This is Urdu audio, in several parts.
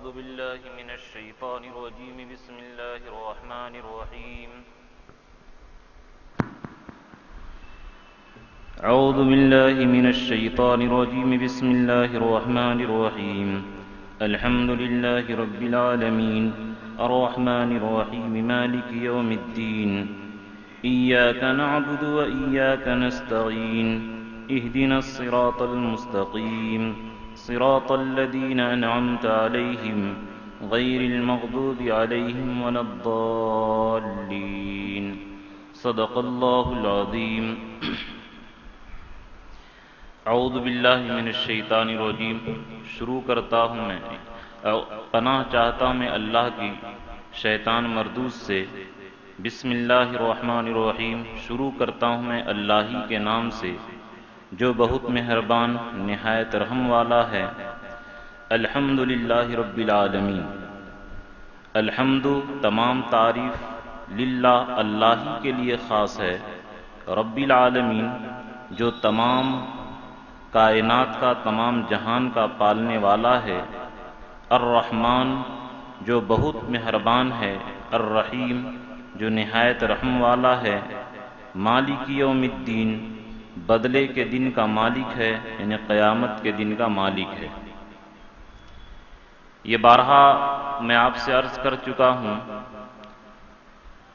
أعوذ بالله من الشيطان الرجيم بسم الله الرحمن الرحيم أعوذ بالله من الشيطان الرجيم بسم الله الرحمن الرحيم الحمد لله رب العالمين الرحمن الرحيم مالك يوم الدين إياك نعبد وإياك نستعين اهدنا الصراط المستقيم صراط الذين أنعمت عليهم غير المغضوب عليهم ولا الضالين صدق الله العظيم اعوذ باللہ من الشیطان الرجیم. شروع کرتا ہوں میں پناہ چاہتا ہوں میں اللہ کی شیطان مردود سے. بسم اللہ الرحمن الرحیم. شروع کرتا ہوں میں اللہ ہی کے نام سے جو بہت مہربان نہایت رحم والا ہے. الحمدللہ رب العالمین. الحمد تمام تعریف للہ اللہ ہی کے لیے خاص ہے. رب العالمین جو تمام کائنات کا تمام جہان کا پالنے والا ہے. الرحمن جو بہت مہربان ہے. الرحیم جو نہایت رحم والا ہے. مالک یوم الدین بدلے کے دن کا مالک ہے، یعنی قیامت کے دن کا مالک ہے. یہ بارہا میں آپ سے عرض کر چکا ہوں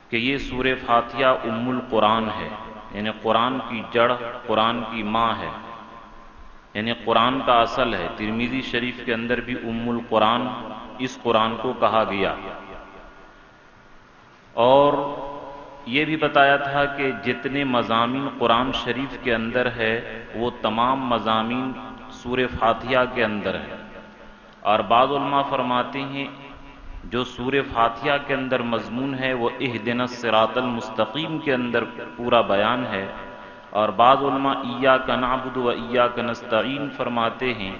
کہ یہ سورہ فاتحہ ام القرآن ہے، یعنی قرآن کی جڑ، قرآن کی ماں ہے، یعنی قرآن کا اصل ہے. ترمذی شریف کے اندر بھی ام القرآن اس قرآن کو کہا گیا. اور یہ بھی بتایا تھا کہ جتنے مضامین قرآن شریف کے اندر ہے وہ تمام مضامین سورہ فاتحہ کے اندر ہے. اور بعض علماء فرماتے ہیں جو سورہ فاتحہ کے اندر مضمون ہے وہ اہدنا الصراط المستقیم کے اندر پورا بیان ہے. اور بعض علماء ایاک نعبد و ایاک نستعین فرماتے ہیں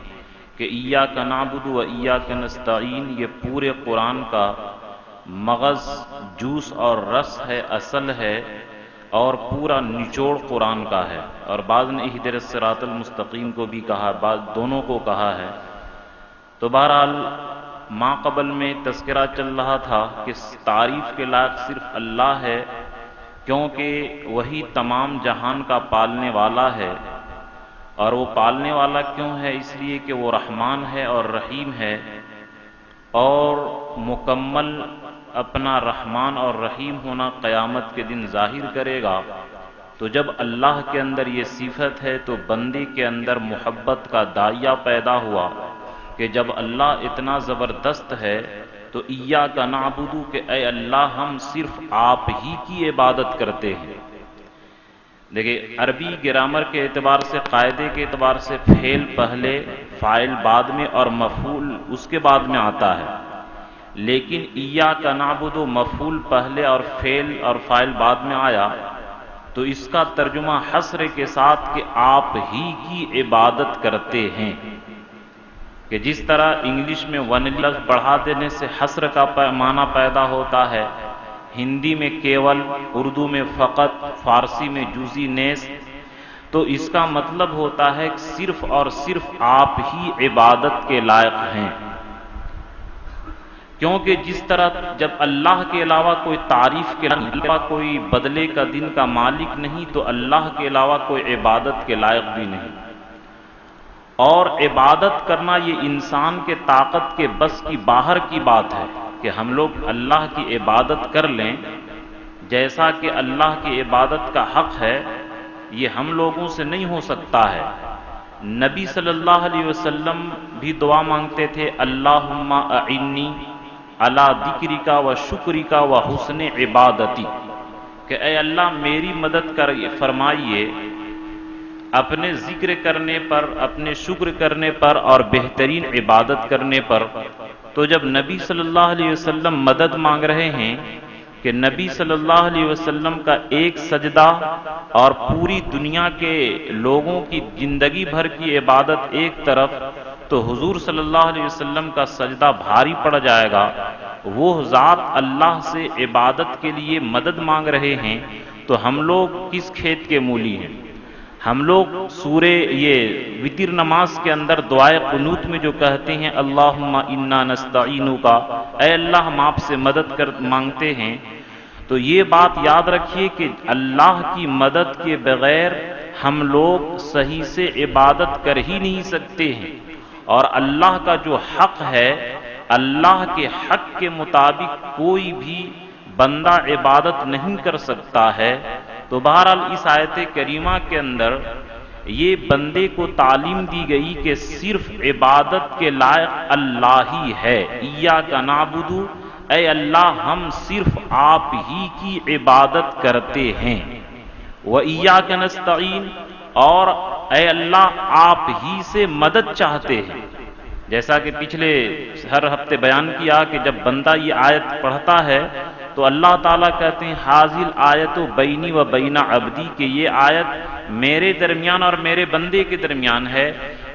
کہ ایاک نعبد و ایاک نستعین یہ پورے قرآن کا مغز، جوس اور رس ہے، اصل ہے، اور پورا نچوڑ قرآن کا ہے. اور بعض نے اہدنا الصراط المستقیم کو بھی کہا، بعض دونوں کو کہا ہے. تو بہرحال ماں قبل میں تذکرہ چل رہا تھا کہ تعریف کے لائق صرف اللہ ہے، کیونکہ وہی تمام جہان کا پالنے والا ہے. اور وہ پالنے والا کیوں ہے؟ اس لیے کہ وہ رحمان ہے اور رحیم ہے، اور مکمل اپنا رحمان اور رحیم ہونا قیامت کے دن ظاہر کرے گا. تو جب اللہ کے اندر یہ صفت ہے تو بندے کے اندر محبت کا داعیہ پیدا ہوا کہ جب اللہ اتنا زبردست ہے تو ایاک نعبد کہ اے اللہ ہم صرف آپ ہی کی عبادت کرتے ہیں. دیکھیں عربی گرامر کے اعتبار سے، قاعدے کے اعتبار سے فعل پہلے، فاعل بعد میں اور مفعول اس کے بعد میں آتا ہے. لیکن ایاک نعبد مفعول پہلے اور فعل اور فاعل بعد میں آیا تو اس کا ترجمہ حصر کے ساتھ کہ آپ ہی کی عبادت کرتے ہیں. کہ جس طرح انگلش میں ون لفظ بڑھا دینے سے حصر کا معنی پیدا ہوتا ہے، ہندی میں کیول، اردو میں فقط، فارسی میں جزئی نیز، تو اس کا مطلب ہوتا ہے کہ صرف اور صرف آپ ہی عبادت کے لائق ہیں. کیونکہ جس طرح جب اللہ کے علاوہ کوئی تعریف کے علاوہ کوئی بدلے کا دن کا مالک نہیں تو اللہ کے علاوہ کوئی عبادت کے لائق بھی نہیں. اور عبادت کرنا یہ انسان کے طاقت کے بس کی باہر کی بات ہے کہ ہم لوگ اللہ کی عبادت کر لیں. جیسا کہ اللہ کی عبادت کا حق ہے یہ ہم لوگوں سے نہیں ہو سکتا ہے. نبی صلی اللہ علیہ وسلم بھی دعا مانگتے تھے، اللہم اعنی علی ذکرک و شکرک و حسن عبادتی، کہ اے اللہ میری مدد فرمائیے اپنے ذکر کرنے پر، اپنے شکر کرنے پر اور بہترین عبادت کرنے پر. تو جب نبی صلی اللہ علیہ وسلم مدد مانگ رہے ہیں کہ نبی صلی اللہ علیہ وسلم کا ایک سجدہ اور پوری دنیا کے لوگوں کی زندگی بھر کی عبادت ایک طرف، تو حضور صلی اللہ علیہ وسلم کا سجدہ بھاری پڑ جائے گا. وہ ذات اللہ سے عبادت کے لیے مدد مانگ رہے ہیں تو ہم لوگ کس کھیت کے مولی ہیں؟ ہم لوگ سورہ یہ وتر نماز کے اندر دعائے قنوت میں جو کہتے ہیں اللہم انا نستعینک، اے اللہ ہم آپ سے مدد مانگتے ہیں، تو یہ بات یاد رکھیے کہ اللہ کی مدد کے بغیر ہم لوگ صحیح سے عبادت کر ہی نہیں سکتے ہیں، اور اللہ کا جو حق ہے، اللہ کے حق کے مطابق کوئی بھی بندہ عبادت نہیں کر سکتا ہے۔ تو بہرحال اس آیت کریمہ کے اندر یہ بندے کو تعلیم دی گئی کہ صرف عبادت کے لائق اللہ ہی ہے۔ ایاک نعبد، اے اللہ ہم صرف آپ ہی کی عبادت کرتے ہیں، وَإِيَّاكَ نَسْتَعِينُ، اور اے اللہ آپ ہی سے مدد چاہتے ہیں۔ جیسا کہ پچھلے ہر ہفتے بیان کیا کہ جب بندہ یہ آیت پڑھتا ہے تو اللہ تعالیٰ کہتے ہیں حاضل آیت بینی و بین عبدی، کہ یہ آیت میرے درمیان اور میرے بندے کے درمیان ہے،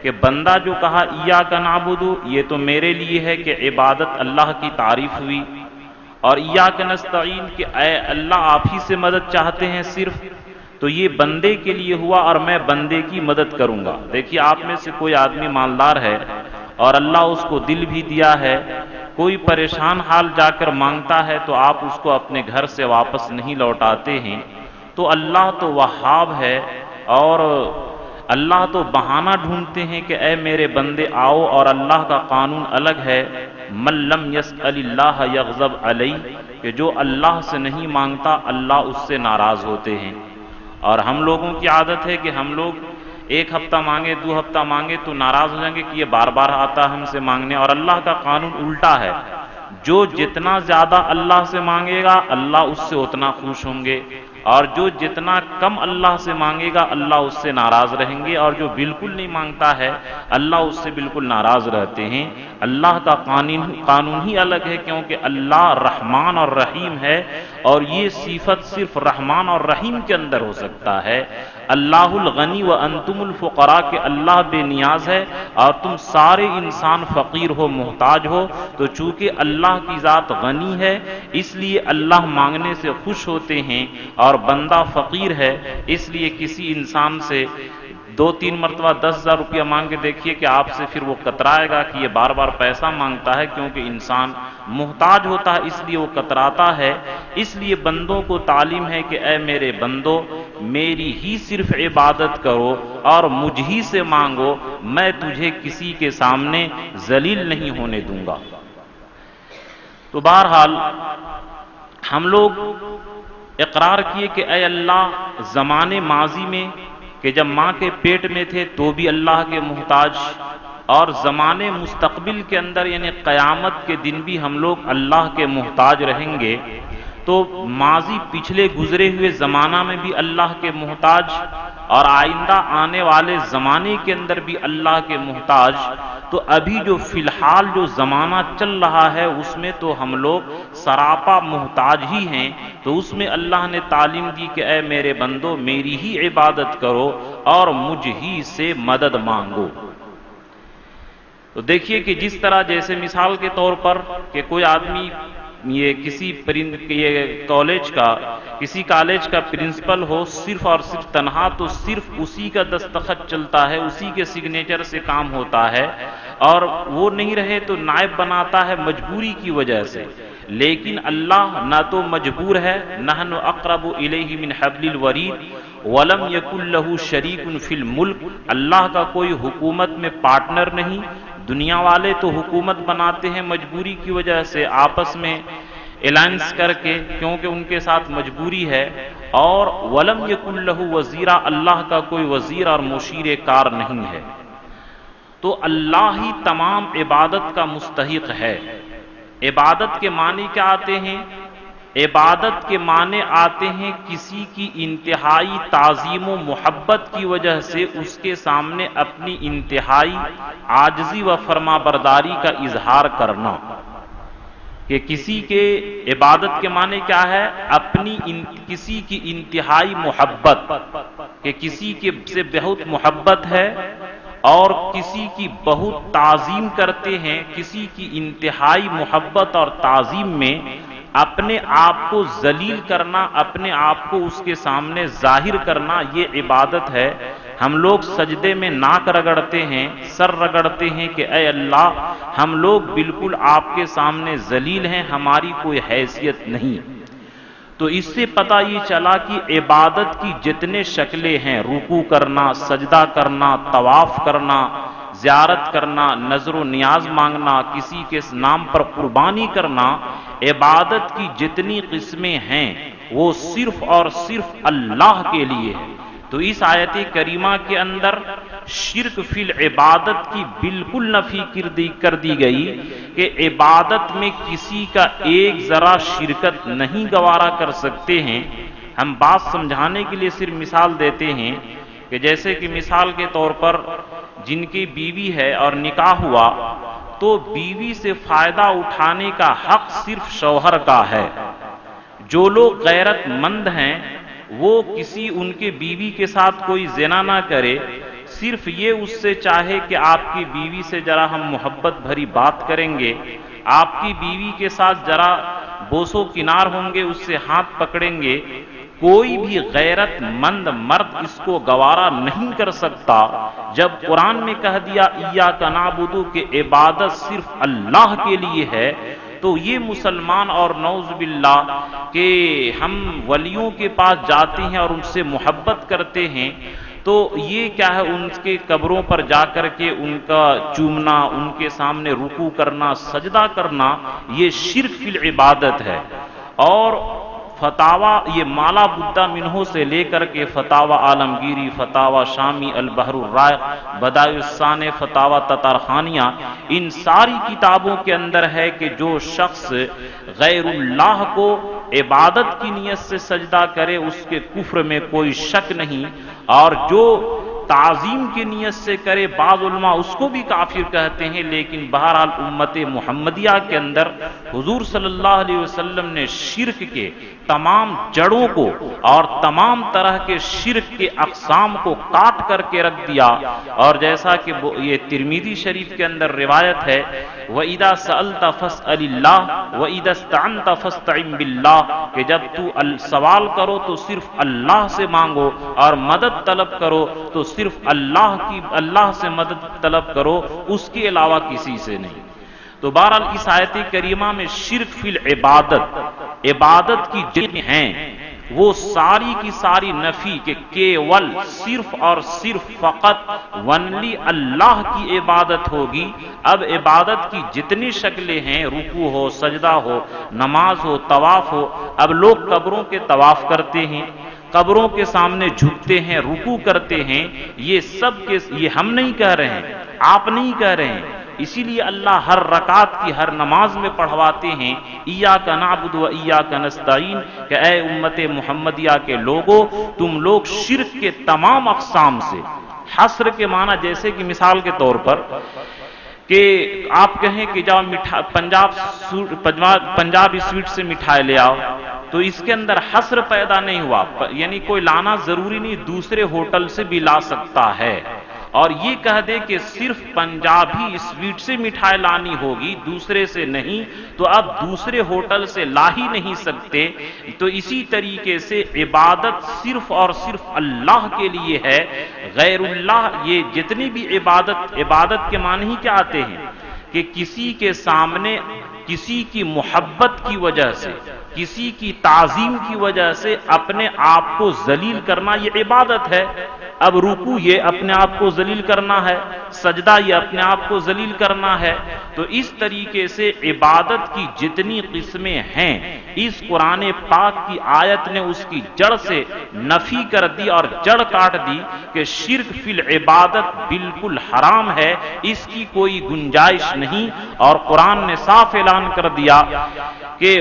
کہ بندہ جو کہا ایاک نعبد، یہ تو میرے لیے ہے کہ عبادت اللہ کی تعریف ہوئی، اور ایاک نستعین کہ اے اللہ آپ ہی سے مدد چاہتے ہیں صرف، تو یہ بندے کے لیے ہوا اور میں بندے کی مدد کروں گا۔ دیکھیے آپ میں سے کوئی آدمی مالدار ہے اور اللہ اس کو دل بھی دیا ہے، کوئی پریشان حال جا کر مانگتا ہے تو آپ اس کو اپنے گھر سے واپس نہیں لوٹاتے ہیں، تو اللہ تو وہاب ہے، اور اللہ تو بہانہ ڈھونڈتے ہیں کہ اے میرے بندے آؤ، اور اللہ کا قانون الگ ہے، من لم یسأل اللہ یغضب علیہ، کہ جو اللہ سے نہیں مانگتا اللہ اس سے ناراض ہوتے ہیں۔ اور ہم لوگوں کی عادت ہے کہ ہم لوگ ایک ہفتہ مانگے، 2 ہفتہ مانگے تو ناراض ہو جائیں گے کہ یہ بار بار آتا ہم سے مانگنے، اور اللہ کا قانون الٹا ہے، جو جتنا زیادہ اللہ سے مانگے گا اللہ اس سے اتنا خوش ہوں گے، اور جو جتنا کم اللہ سے مانگے گا اللہ اس سے ناراض رہیں گے، اور جو بالکل نہیں مانگتا ہے اللہ اس سے بالکل ناراض رہتے ہیں۔ اللہ کا قانون ہی الگ ہے، کیونکہ اللہ رحمان اور رحیم ہے، اور یہ صفت صرف رحمان اور رحیم کے اندر ہو سکتا ہے۔ اللہ الغنی وانتم الفقراء، کہ اللہ بے نیاز ہے اور تم سارے انسان فقیر ہو، محتاج ہو، تو چونکہ اللہ کی ذات غنی ہے اس لیے اللہ مانگنے سے خوش ہوتے ہیں، اور بندہ فقیر ہے اس لیے کسی انسان سے 2-3 مرتبہ 10,000 روپیہ مانگ کے دیکھیے کہ آپ سے پھر وہ کترائے گا کہ یہ بار بار پیسہ مانگتا ہے، کیونکہ انسان محتاج ہوتا ہے اس لیے وہ کتراتا ہے۔ اس لیے بندوں کو تعلیم ہے کہ اے میرے بندو میری ہی صرف عبادت کرو اور مجھ ہی سے مانگو، میں تجھے کسی کے سامنے ذلیل نہیں ہونے دوں گا۔ تو بہرحال ہم لوگ اقرار کیے کہ اے اللہ زمانے ماضی میں کہ جب ماں کے پیٹ میں تھے تو بھی اللہ کے محتاج، اور زمانے مستقبل کے اندر یعنی قیامت کے دن بھی ہم لوگ اللہ کے محتاج رہیں گے، تو ماضی پچھلے گزرے ہوئے زمانہ میں بھی اللہ کے محتاج، اور آئندہ آنے والے زمانے کے اندر بھی اللہ کے محتاج۔ تو ابھی جو فی الحال جو زمانہ چل رہا ہے اس میں تو ہم لوگ سراپا محتاج ہی ہیں، تو اس میں اللہ نے تعلیم دی کہ اے میرے بندو میری ہی عبادت کرو اور مجھ ہی سے مدد مانگو۔ تو دیکھیے کہ جس طرح جیسے مثال کے طور پر کہ کوئی آدمی یہ کسی کسی کالج کا پرنسپل ہو، صرف اور صرف تنہا تو صرف اسی کا دستخط چلتا ہے، اسی کے سگنیچر سے کام ہوتا ہے، اور وہ نہیں رہے تو نائب بناتا ہے مجبوری کی وجہ سے۔ لیکن اللہ نہ تو مجبور ہے، نحن اقرب الیہ من حبل الورید ولم یکن لہ شریک فی الملک، اللہ کا کوئی حکومت میں پارٹنر نہیں۔ دنیا والے تو حکومت بناتے ہیں مجبوری کی وجہ سے، آپس میں الائنس کر کے، کیونکہ ان کے ساتھ مجبوری ہے، اور ولم یکن لہ وزیرا، اللہ کا کوئی وزیر اور مشیر کار نہیں ہے۔ تو اللہ ہی تمام عبادت کا مستحق ہے۔ عبادت کے معنی کیا آتے ہیں؟ عبادت کے معنی آتے ہیں کسی کی انتہائی تعظیم و محبت کی وجہ سے اس کے سامنے اپنی انتہائی عاجزی و فرما برداری کا اظہار کرنا۔ کہ کسی کے عبادت کے معنی کیا ہے؟ کسی کی انتہائی محبت، کہ کسی کے سے بہت محبت ہے اور کسی کی بہت تعظیم کرتے ہیں، کسی کی انتہائی محبت اور تعظیم میں اپنے آپ کو ذلیل کرنا، اپنے آپ کو اس کے سامنے ظاہر کرنا، یہ عبادت ہے۔ ہم لوگ سجدے میں ناک رگڑتے ہیں، سر رگڑتے ہیں کہ اے اللہ ہم لوگ بالکل آپ کے سامنے ذلیل ہیں، ہماری کوئی حیثیت نہیں۔ تو اس سے پتہ یہ چلا کہ عبادت کی جتنے شکلیں ہیں، رکوع کرنا، سجدہ کرنا، طواف کرنا، زیارت کرنا، نظر و نیاز مانگنا، کسی کے نام پر قربانی کرنا، عبادت کی جتنی قسمیں ہیں وہ صرف اور صرف اللہ کے لیے ہے۔ تو اس آیت کریمہ کے اندر شرک فی العبادت کی بالکل نفی کر دی گئی کہ عبادت میں کسی کا ایک ذرا شرکت نہیں گوارا کر سکتے ہیں۔ ہم بات سمجھانے کے لیے صرف مثال دیتے ہیں کہ جیسے کہ مثال کے طور پر جن کی بیوی ہے اور نکاح ہوا تو بیوی سے فائدہ اٹھانے کا حق صرف شوہر کا ہے۔ جو لوگ غیرت مند ہیں وہ کسی ان کے بیوی کے ساتھ کوئی زنا نہ کرے، صرف یہ اس سے چاہے کہ آپ کی بیوی سے ذرا ہم محبت بھری بات کریں گے، آپ کی بیوی کے ساتھ ذرا بوس و کنار ہوں گے، اس سے ہاتھ پکڑیں گے، کوئی بھی غیرت مند مرد اس کو گوارا نہیں کر سکتا۔ جب قرآن میں کہہ دیا ایاک نعبد کہ عبادت صرف اللہ کے لیے ہے، تو یہ مسلمان اور نعوذ باللہ کہ ہم ولیوں کے پاس جاتے ہیں اور ان سے محبت کرتے ہیں، تو یہ کیا ہے، ان کے قبروں پر جا کر کے ان کا چومنا، ان کے سامنے رکوع کرنا، سجدہ کرنا، یہ شرک فی العبادت ہے۔ اور فتاوا یہ مالا بدہ منہو سے لے کر کے فتاوا عالمگیری، فتاوا شامی، البحر الرائق، بدائع الثانی، فتاوا تتارخانیہ، ان ساری کتابوں کے اندر ہے کہ جو شخص غیر اللہ کو عبادت کی نیت سے سجدہ کرے اس کے کفر میں کوئی شک نہیں، اور جو تعظیم کی نیت سے کرے بعض علماء اس کو بھی کافر کہتے ہیں، لیکن بہرحال امت محمدیہ کے اندر حضور صلی اللہ علیہ وسلم نے شرک کے تمام جڑوں کو اور تمام طرح کے شرک کے اقسام کو کاٹ کر کے رکھ دیا۔ اور جیسا کہ یہ ترمذی شریف کے اندر روایت ہے، وَإِذَا سَأَلْتَ فَاسْأَلِ اللَّهِ وَإِذَا اسْتَعَنْتَ فَاسْتَعِنْ بِاللَّهِ کہ جب تو سوال کرو تو صرف اللہ سے مانگو، اور مدد طلب کرو تو صرف اللہ سے مدد طلب کرو، اس کے علاوہ کسی سے نہیں۔ تو بہرحال اس آیت کریمہ میں شرک فی العبادت، عبادت کی جتنی ہیں وہ ساری کی ساری نفی کہ کیول صرف اور صرف فقط ونلی اللہ کی عبادت ہوگی۔ اب عبادت کی جتنی شکلیں ہیں، رکوع ہو، سجدہ ہو، نماز ہو، طواف ہو، اب لوگ قبروں کے طواف کرتے ہیں، قبروں کے سامنے جھکتے ہیں، رکوع کرتے ہیں، یہ سب کے یہ ہم نہیں کہہ رہے ہیں، آپ نہیں کہہ رہے ہیں، اسی لیے اللہ ہر رکعت کی ہر نماز میں پڑھواتے ہیں ایاک نعبد و ایاک نستعین کہ اے امت محمدیہ کے لوگوں تم لوگ شرک کے تمام اقسام سے، حصر کے معنی جیسے کہ مثال کے طور پر کہ آپ کہیں کہ جاؤ پنجابی سویٹ سے مٹھائی لے آؤ، تو اس کے اندر حصر پیدا نہیں ہوا، یعنی کوئی لانا ضروری نہیں، دوسرے ہوٹل سے بھی لا سکتا ہے۔ اور یہ کہہ دے کہ صرف پنجابی سویٹ سے مٹھائی لانی ہوگی، دوسرے سے نہیں، تو اب دوسرے ہوٹل سے لا ہی نہیں سکتے۔ تو اسی طریقے سے عبادت صرف اور صرف اللہ کے لیے ہے، غیر اللہ یہ جتنی بھی عبادت کے معنی ہی کیا آتے ہیں کہ کسی کے سامنے کسی کی محبت کی وجہ سے، کسی کی تعظیم کی وجہ سے اپنے آپ کو ذلیل کرنا، یہ عبادت ہے۔ اب رکوع یہ اپنے آپ کو ذلیل کرنا ہے، سجدہ یہ اپنے آپ کو ذلیل کرنا ہے۔ تو اس طریقے سے عبادت کی جتنی قسمیں ہیں اس قرآن پاک کی آیت نے اس کی جڑ سے نفی کر دی اور جڑ کاٹ دی کہ شرک فی العبادت بالکل حرام ہے، اس کی کوئی گنجائش نہیں۔ اور قرآن نے صاف اعلان کر دیا کہ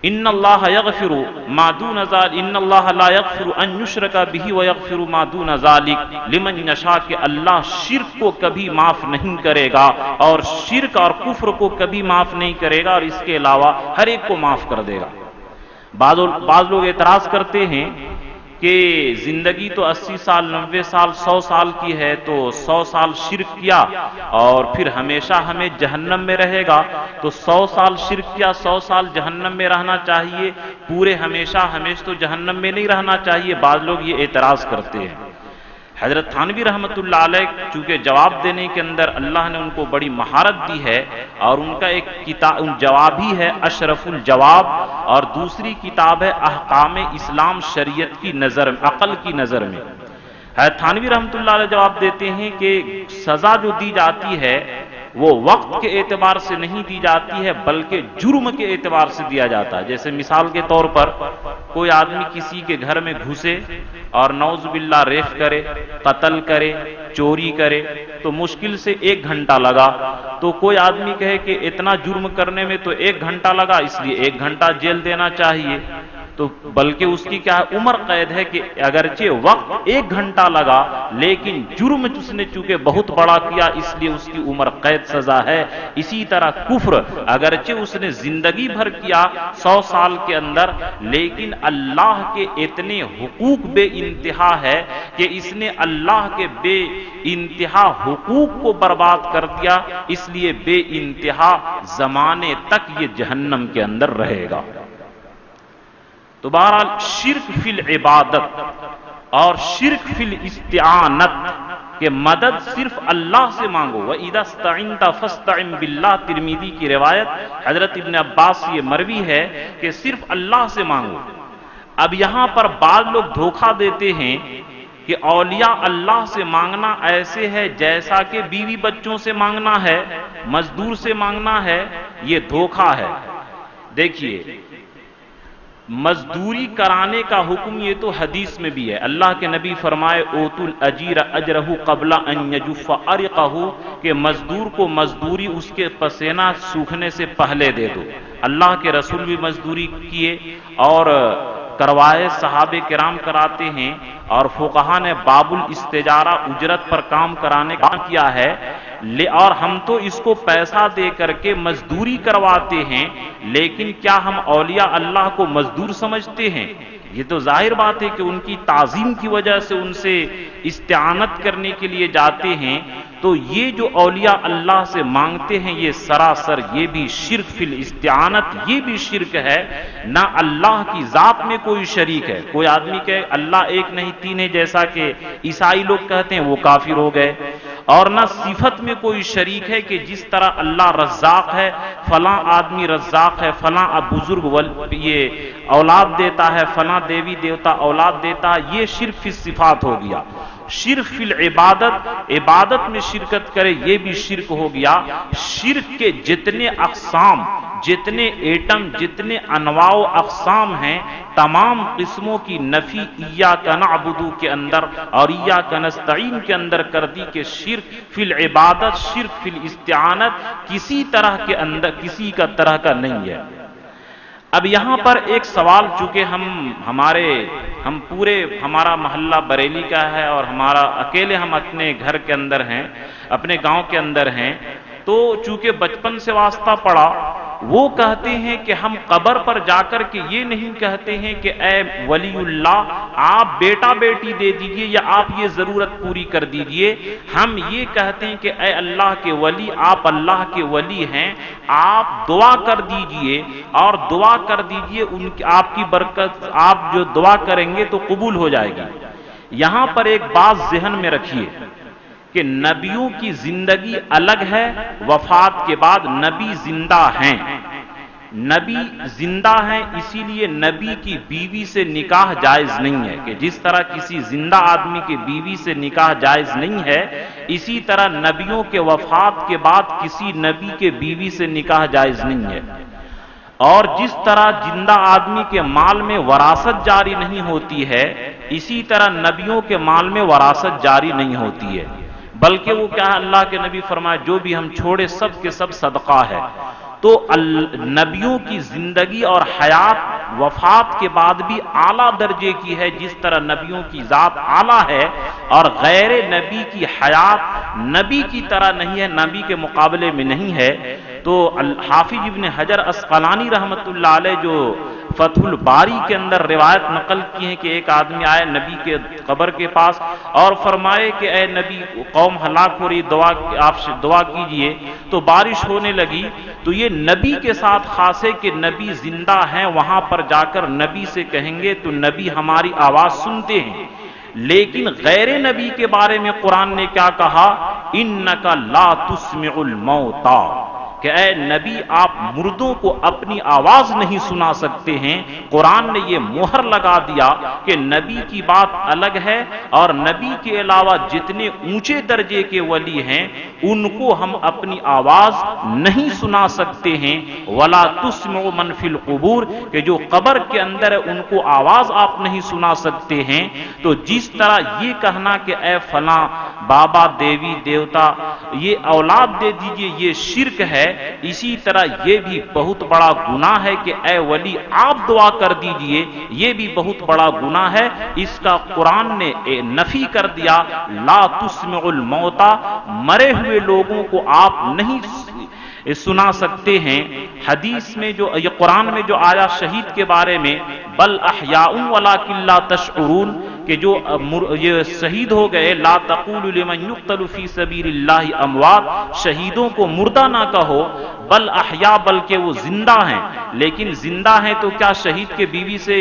ان اللہ یغفر ما دون ذلک، ان اللہ لا یغفر ان یشرک بہ ویغفر ما دون ذلک لمن یشاء کہ اللہ شرک کو کبھی معاف نہیں کرے گا اور شرک اور کفر کو کبھی معاف نہیں کرے گا، اور اس کے علاوہ ہر ایک کو معاف کر دے گا۔ بعض لوگ اعتراض کرتے ہیں کہ زندگی تو 80 سال 90 سال 100 سال کی ہے، تو 100 سال شرک کیا اور پھر ہمیشہ ہمیں جہنم میں رہے گا، تو 100 سال شرک کیا 100 سال جہنم میں رہنا چاہیے، پورے ہمیشہ تو جہنم میں نہیں رہنا چاہیے۔ بعض لوگ یہ اعتراض کرتے ہیں۔ حضرت تھانوی رحمۃ اللہ علیہ چونکہ جواب دینے کے اندر اللہ نے ان کو بڑی مہارت دی ہے، اور ان کا ایک جواب ہی ہے اشرف الجواب، اور دوسری کتاب ہے احکام اسلام شریعت کی نظر میں، عقل کی نظر میں۔ حضرت تھانوی رحمۃ اللہ علیہ جواب دیتے ہیں کہ سزا جو دی جاتی ہے وہ وقت کے اعتبار سے نہیں دی جاتی ہے، بلکہ جرم کے اعتبار سے دیا جاتا ہے۔ جیسے مثال کے طور پر کوئی آدمی کسی کے گھر میں گھسے اور نعوذ باللہ ریپ کرے، قتل کرے، چوری کرے، تو مشکل سے 1 گھنٹہ لگا، تو کوئی آدمی کہے کہ اتنا جرم کرنے میں تو 1 گھنٹہ لگا، اس لیے 1 گھنٹہ جیل دینا چاہیے، تو بلکہ اس کی کیا عمر قید ہے کہ اگرچہ وقت 1 گھنٹہ لگا لیکن جرم اس نے چونکہ بہت بڑا کیا، اس لیے اس کی عمر قید سزا ہے۔ اسی طرح کفر اگرچہ اس نے زندگی بھر کیا 100 سال کے اندر، لیکن اللہ کے اتنے حقوق بے انتہا ہے کہ اس نے اللہ کے بے انتہا حقوق کو برباد کر دیا، اس لیے بے انتہا زمانے تک یہ جہنم کے اندر رہے گا۔ تو بہرحال شرک فی العبادت اور شرک فی الاستعانت کہ مدد صرف اللہ سے مانگو، وَإِذَا اسْتَعِنْتَ فَاسْتَعِنْ بِاللَّهِ، ترمذی کی روایت، حضرت ابن عباس یہ مروی ہے کہ صرف اللہ سے مانگو۔ اب یہاں پر بعض لوگ دھوکہ دیتے ہیں کہ اولیاء اللہ سے مانگنا ایسے ہے جیسا کہ بیوی بچوں سے مانگنا ہے، مزدور سے مانگنا ہے، یہ دھوکہ ہے۔ دیکھیے مزدوری کرانے کا حکم یہ تو حدیث میں بھی ہے، اللہ کے نبی فرمائے اوتوا الاجیر اجرہ قبل ان یجف عرقہ، کہ مزدور کو مزدوری اس کے پسینہ سوکھنے سے پہلے دے دو۔ اللہ کے رسول بھی مزدوری کیے اور کروائے، صحابہ کرام کراتے ہیں، اور فقہا نے باب الاستجارہ اجرت پر کام کرانے کا کیا ہے، اور ہم تو اس کو پیسہ دے کر کے مزدوری کرواتے ہیں، لیکن کیا ہم اولیاء اللہ کو مزدور سمجھتے ہیں؟ یہ تو ظاہر بات ہے کہ ان کی تعظیم کی وجہ سے ان سے استعانت کرنے کے لیے جاتے ہیں۔ تو یہ جو اولیاء اللہ سے مانگتے ہیں یہ سراسر یہ بھی شرک فی الاستعانت، یہ بھی شرک ہے۔ نہ اللہ کی ذات میں کوئی شریک ہے، کوئی آدمی کہے اللہ ایک نہیں تین ہے جیسا کہ عیسائی لوگ کہتے ہیں، وہ کافر ہو گئے، اور نہ صفت میں کوئی شریک ہے کہ جس طرح اللہ رزاق ہے، فلاں آدمی رزاق ہے، فلاں بزرگ یہ اولاد دیتا ہے، فلاں دیوی دیوتا اولاد دیتا ہے، یہ شرک فی الصفات ہو گیا۔ شرک فی العبادت، عبادت میں شرکت کرے یہ بھی شرک ہو گیا۔ شرک کے جتنے اقسام، جتنے ایٹم، جتنے انواع و اقسام ہیں، تمام قسموں کی نفی ایاک نعبد کے اندر اور ایاک نستعین کے اندر کر دی کہ شرک فی العبادت، شرک فی الاستعانت کسی طرح کے اندر کسی کا طرح کا نہیں ہے۔ اب یہاں پر ایک سوال، چونکہ ہمارا محلہ بریلی کا ہے اور اکیلے ہم اپنے گھر کے اندر ہیں، اپنے گاؤں کے اندر ہیں، تو چونکہ بچپن سے واسطہ پڑا، وہ کہتے ہیں کہ ہم قبر پر جا کر کے یہ نہیں کہتے ہیں کہ اے ولی اللہ آپ بیٹا بیٹی دے دیجئے یا آپ یہ ضرورت پوری کر دیجئے، ہم یہ کہتے ہیں کہ اے اللہ کے ولی، آپ اللہ کے ولی ہیں، آپ دعا کر دیجئے اور دعا کر دیجئے، آپ کی برکت، آپ جو دعا کریں گے تو قبول ہو جائے گی۔ یہاں پر ایک بات ذہن میں رکھیے کہ نبیوں کی زندگی الگ ہے، وفات کے بعد نبی زندہ ہیں، نبی زندہ ہیں، اسی لیے نبی کی بیوی سے نکاح جائز نہیں ہے، کہ جس طرح کسی زندہ آدمی کی بیوی سے نکاح جائز نہیں ہے، اسی طرح نبیوں کے وفات کے بعد کسی نبی کے بیوی سے نکاح جائز نہیں ہے۔ اور جس طرح زندہ آدمی کے مال میں وراثت جاری نہیں ہوتی ہے، اسی طرح نبیوں کے مال میں وراثت جاری نہیں ہوتی ہے، بلکہ وہ کیا ہے، اللہ کے نبی فرمائے جو بھی ہم چھوڑے سب کے سب صدقہ ہے۔ تو نبیوں کی زندگی اور حیات وفات کے بعد بھی اعلیٰ درجے کی ہے، جس طرح نبیوں کی ذات اعلیٰ ہے، اور غیر نبی کی حیات نبی کی طرح نہیں ہے، نبی کے مقابلے میں نہیں ہے۔ تو حافظ ابن حجر عسقلانی رحمۃ اللہ علیہ جو فتح الباری کے اندر روایت نقل کی ہے کہ ایک آدمی آئے نبی کے قبر کے پاس اور فرمائے کہ اے نبی قوم ہلاک ہو رہی، آپ سے دعا کیجئے، تو بارش ہونے لگی۔ تو یہ نبی کے ساتھ خاص ہے کہ نبی زندہ ہیں، وہاں پر جا کر نبی سے کہیں گے تو نبی ہماری آواز سنتے ہیں۔ لیکن غیر نبی کے بارے میں قرآن نے کیا کہا؟ اِنَّكَ لَا تُسْمِعُ الْمَوْتَى، کہ اے نبی آپ مردوں کو اپنی آواز نہیں سنا سکتے ہیں۔ قرآن نے یہ مہر لگا دیا کہ نبی کی بات الگ ہے، اور نبی کے علاوہ جتنے اونچے درجے کے ولی ہیں ان کو ہم اپنی آواز نہیں سنا سکتے ہیں۔ وَلَا تُسْمِعُ مَنْ فِي الْقُبُورِ، کہ جو قبر کے اندر ہے ان کو آواز آپ نہیں سنا سکتے ہیں۔ تو جس طرح یہ کہنا کہ اے فلاں بابا دیوی دیوتا یہ اولاد دے دیجئے یہ شرک ہے، اسی طرح یہ بھی بہت بڑا گناہ ہے کہ اے ولی آپ دعا کر دیجئے، یہ بھی بہت بڑا گناہ ہے۔ اس کا قرآن نے نفی کر دیا، لا تسمع الموتى، مرے ہوئے لوگوں کو آپ نہیں سنا سکتے ہیں۔ حدیث میں جو یہ قرآن میں جو آیا شہید کے بارے میں، بل احیاء ولکن لا تشعرون، کہ جو یہ شہید ہو گئے، لا تقولوا لمن یقتل فی سبیل اللہ اموات، شہیدوں کو مردہ نہ کہو، بل احیاء، بلکہ وہ زندہ ہیں۔ لیکن زندہ ہیں تو کیا شہید کے بیوی سے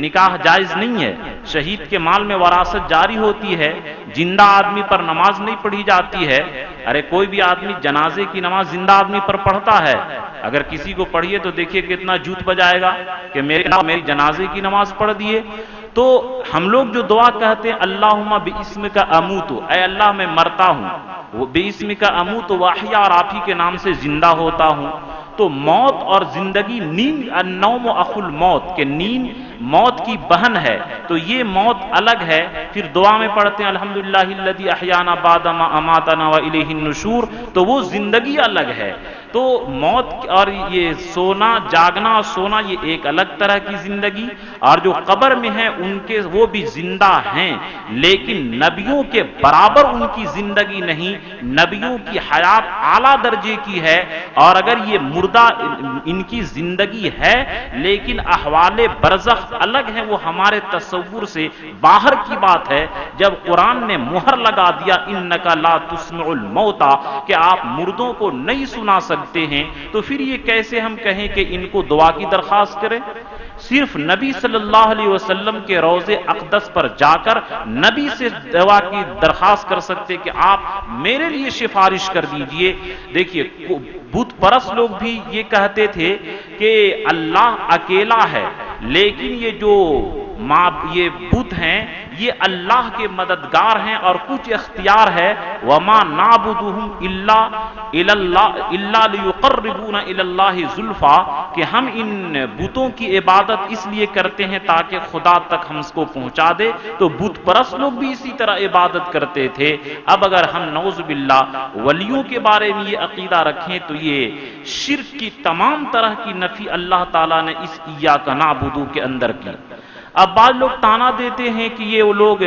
نکاح جائز نہیں ہے؟ شہید کے مال میں وراثت جاری ہوتی ہے، زندہ آدمی پر نماز نہیں پڑھی جاتی ہے۔ ارے کوئی بھی آدمی جنازے کی نماز زندہ آدمی پر پڑھتا ہے، اگر کسی کو پڑھیے تو دیکھیے کتنا جھوٹ بجائے گا کہ میری جنازے کی نماز پڑھ دیے۔ تو ہم لوگ جو دعا کہتے ہیں اللہم باسمک اموت، اے اللہ میں مرتا ہوں، وہ باسمک اموت واحیا، اور آپ ہی کے نام سے زندہ ہوتا ہوں۔ تو موت اور زندگی، نیند النوم اخو الموت، کہ نیند موت کی بہن ہے، تو یہ موت الگ ہے۔ پھر دعا میں پڑھتے ہیں الحمدللہ الذی احیانا بعد ما اماتنا والیہ النشور، تو وہ زندگی الگ ہے۔ تو موت اور یہ سونا، جاگنا اور سونا، یہ ایک الگ طرح کی زندگی، اور جو قبر میں ہیں ان کے وہ بھی زندہ ہیں، لیکن نبیوں کے برابر ان کی زندگی نہیں۔ نبیوں کی حیات اعلیٰ درجے کی ہے، اور اگر یہ مردہ ان کی زندگی ہے لیکن احوال برزخ الگ ہیں، وہ ہمارے تصور سے باہر کی بات ہے۔ جب قرآن نے مہر لگا دیا انک لا تسمع الموتى، کہ آپ مردوں کو نہیں سنا سکتے ہیں، تو پھر یہ کیسے ہم کہیں کہ ان کو دعا کی درخواست کریں؟ صرف نبی صلی اللہ علیہ وسلم کے روضے اقدس پر جا کر نبی سے دعا کی درخواست کر سکتے کہ آپ میرے لیے سفارش کر دیجئے۔ دیکھیے بت پرست لوگ بھی یہ کہتے تھے کہ اللہ اکیلا ہے، لیکن یہ جو یہ بت ہیں یہ اللہ کے مددگار ہیں، اور کچھ اختیار ہے وما نعبدهم الا ليقربونا الى الله زلفا، کہ ہم ان بتوں کی عبادت اس لیے کرتے ہیں تاکہ خدا تک ہم اس کو پہنچا دے۔ تو بت پرست لوگ بھی اسی طرح عبادت کرتے تھے۔ اب اگر ہم نعوذ باللہ ولیوں کے بارے میں یہ عقیدہ رکھیں تو یہ شرک کی تمام طرح کی نفی اللہ تعالیٰ نے اس ایاک نعبد کے اندر کی۔ اب بعض لوگ تانا دیتے ہیں کہ یہ وہ لوگ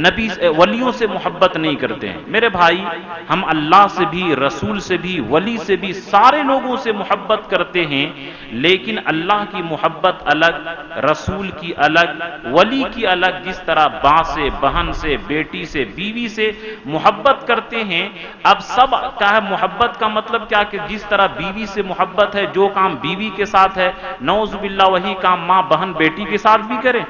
نبی ولیوں سے محبت نہیں کرتے ہیں۔ میرے بھائی، ہم اللہ سے بھی، رسول سے بھی، ولی سے بھی، سارے لوگوں سے محبت کرتے ہیں، لیکن اللہ کی محبت الگ، رسول کی الگ، ولی کی الگ۔ جس طرح ماں سے، بہن سے، بیٹی سے، بیوی سے محبت کرتے ہیں، اب سب کا ہے محبت کا مطلب کیا کہ جس طرح بیوی سے محبت ہے، جو کام بیوی کے ساتھ ہے نعوذ باللہ وہی کام ماں، بہن، بیٹی کے ساتھ بھی کریں۔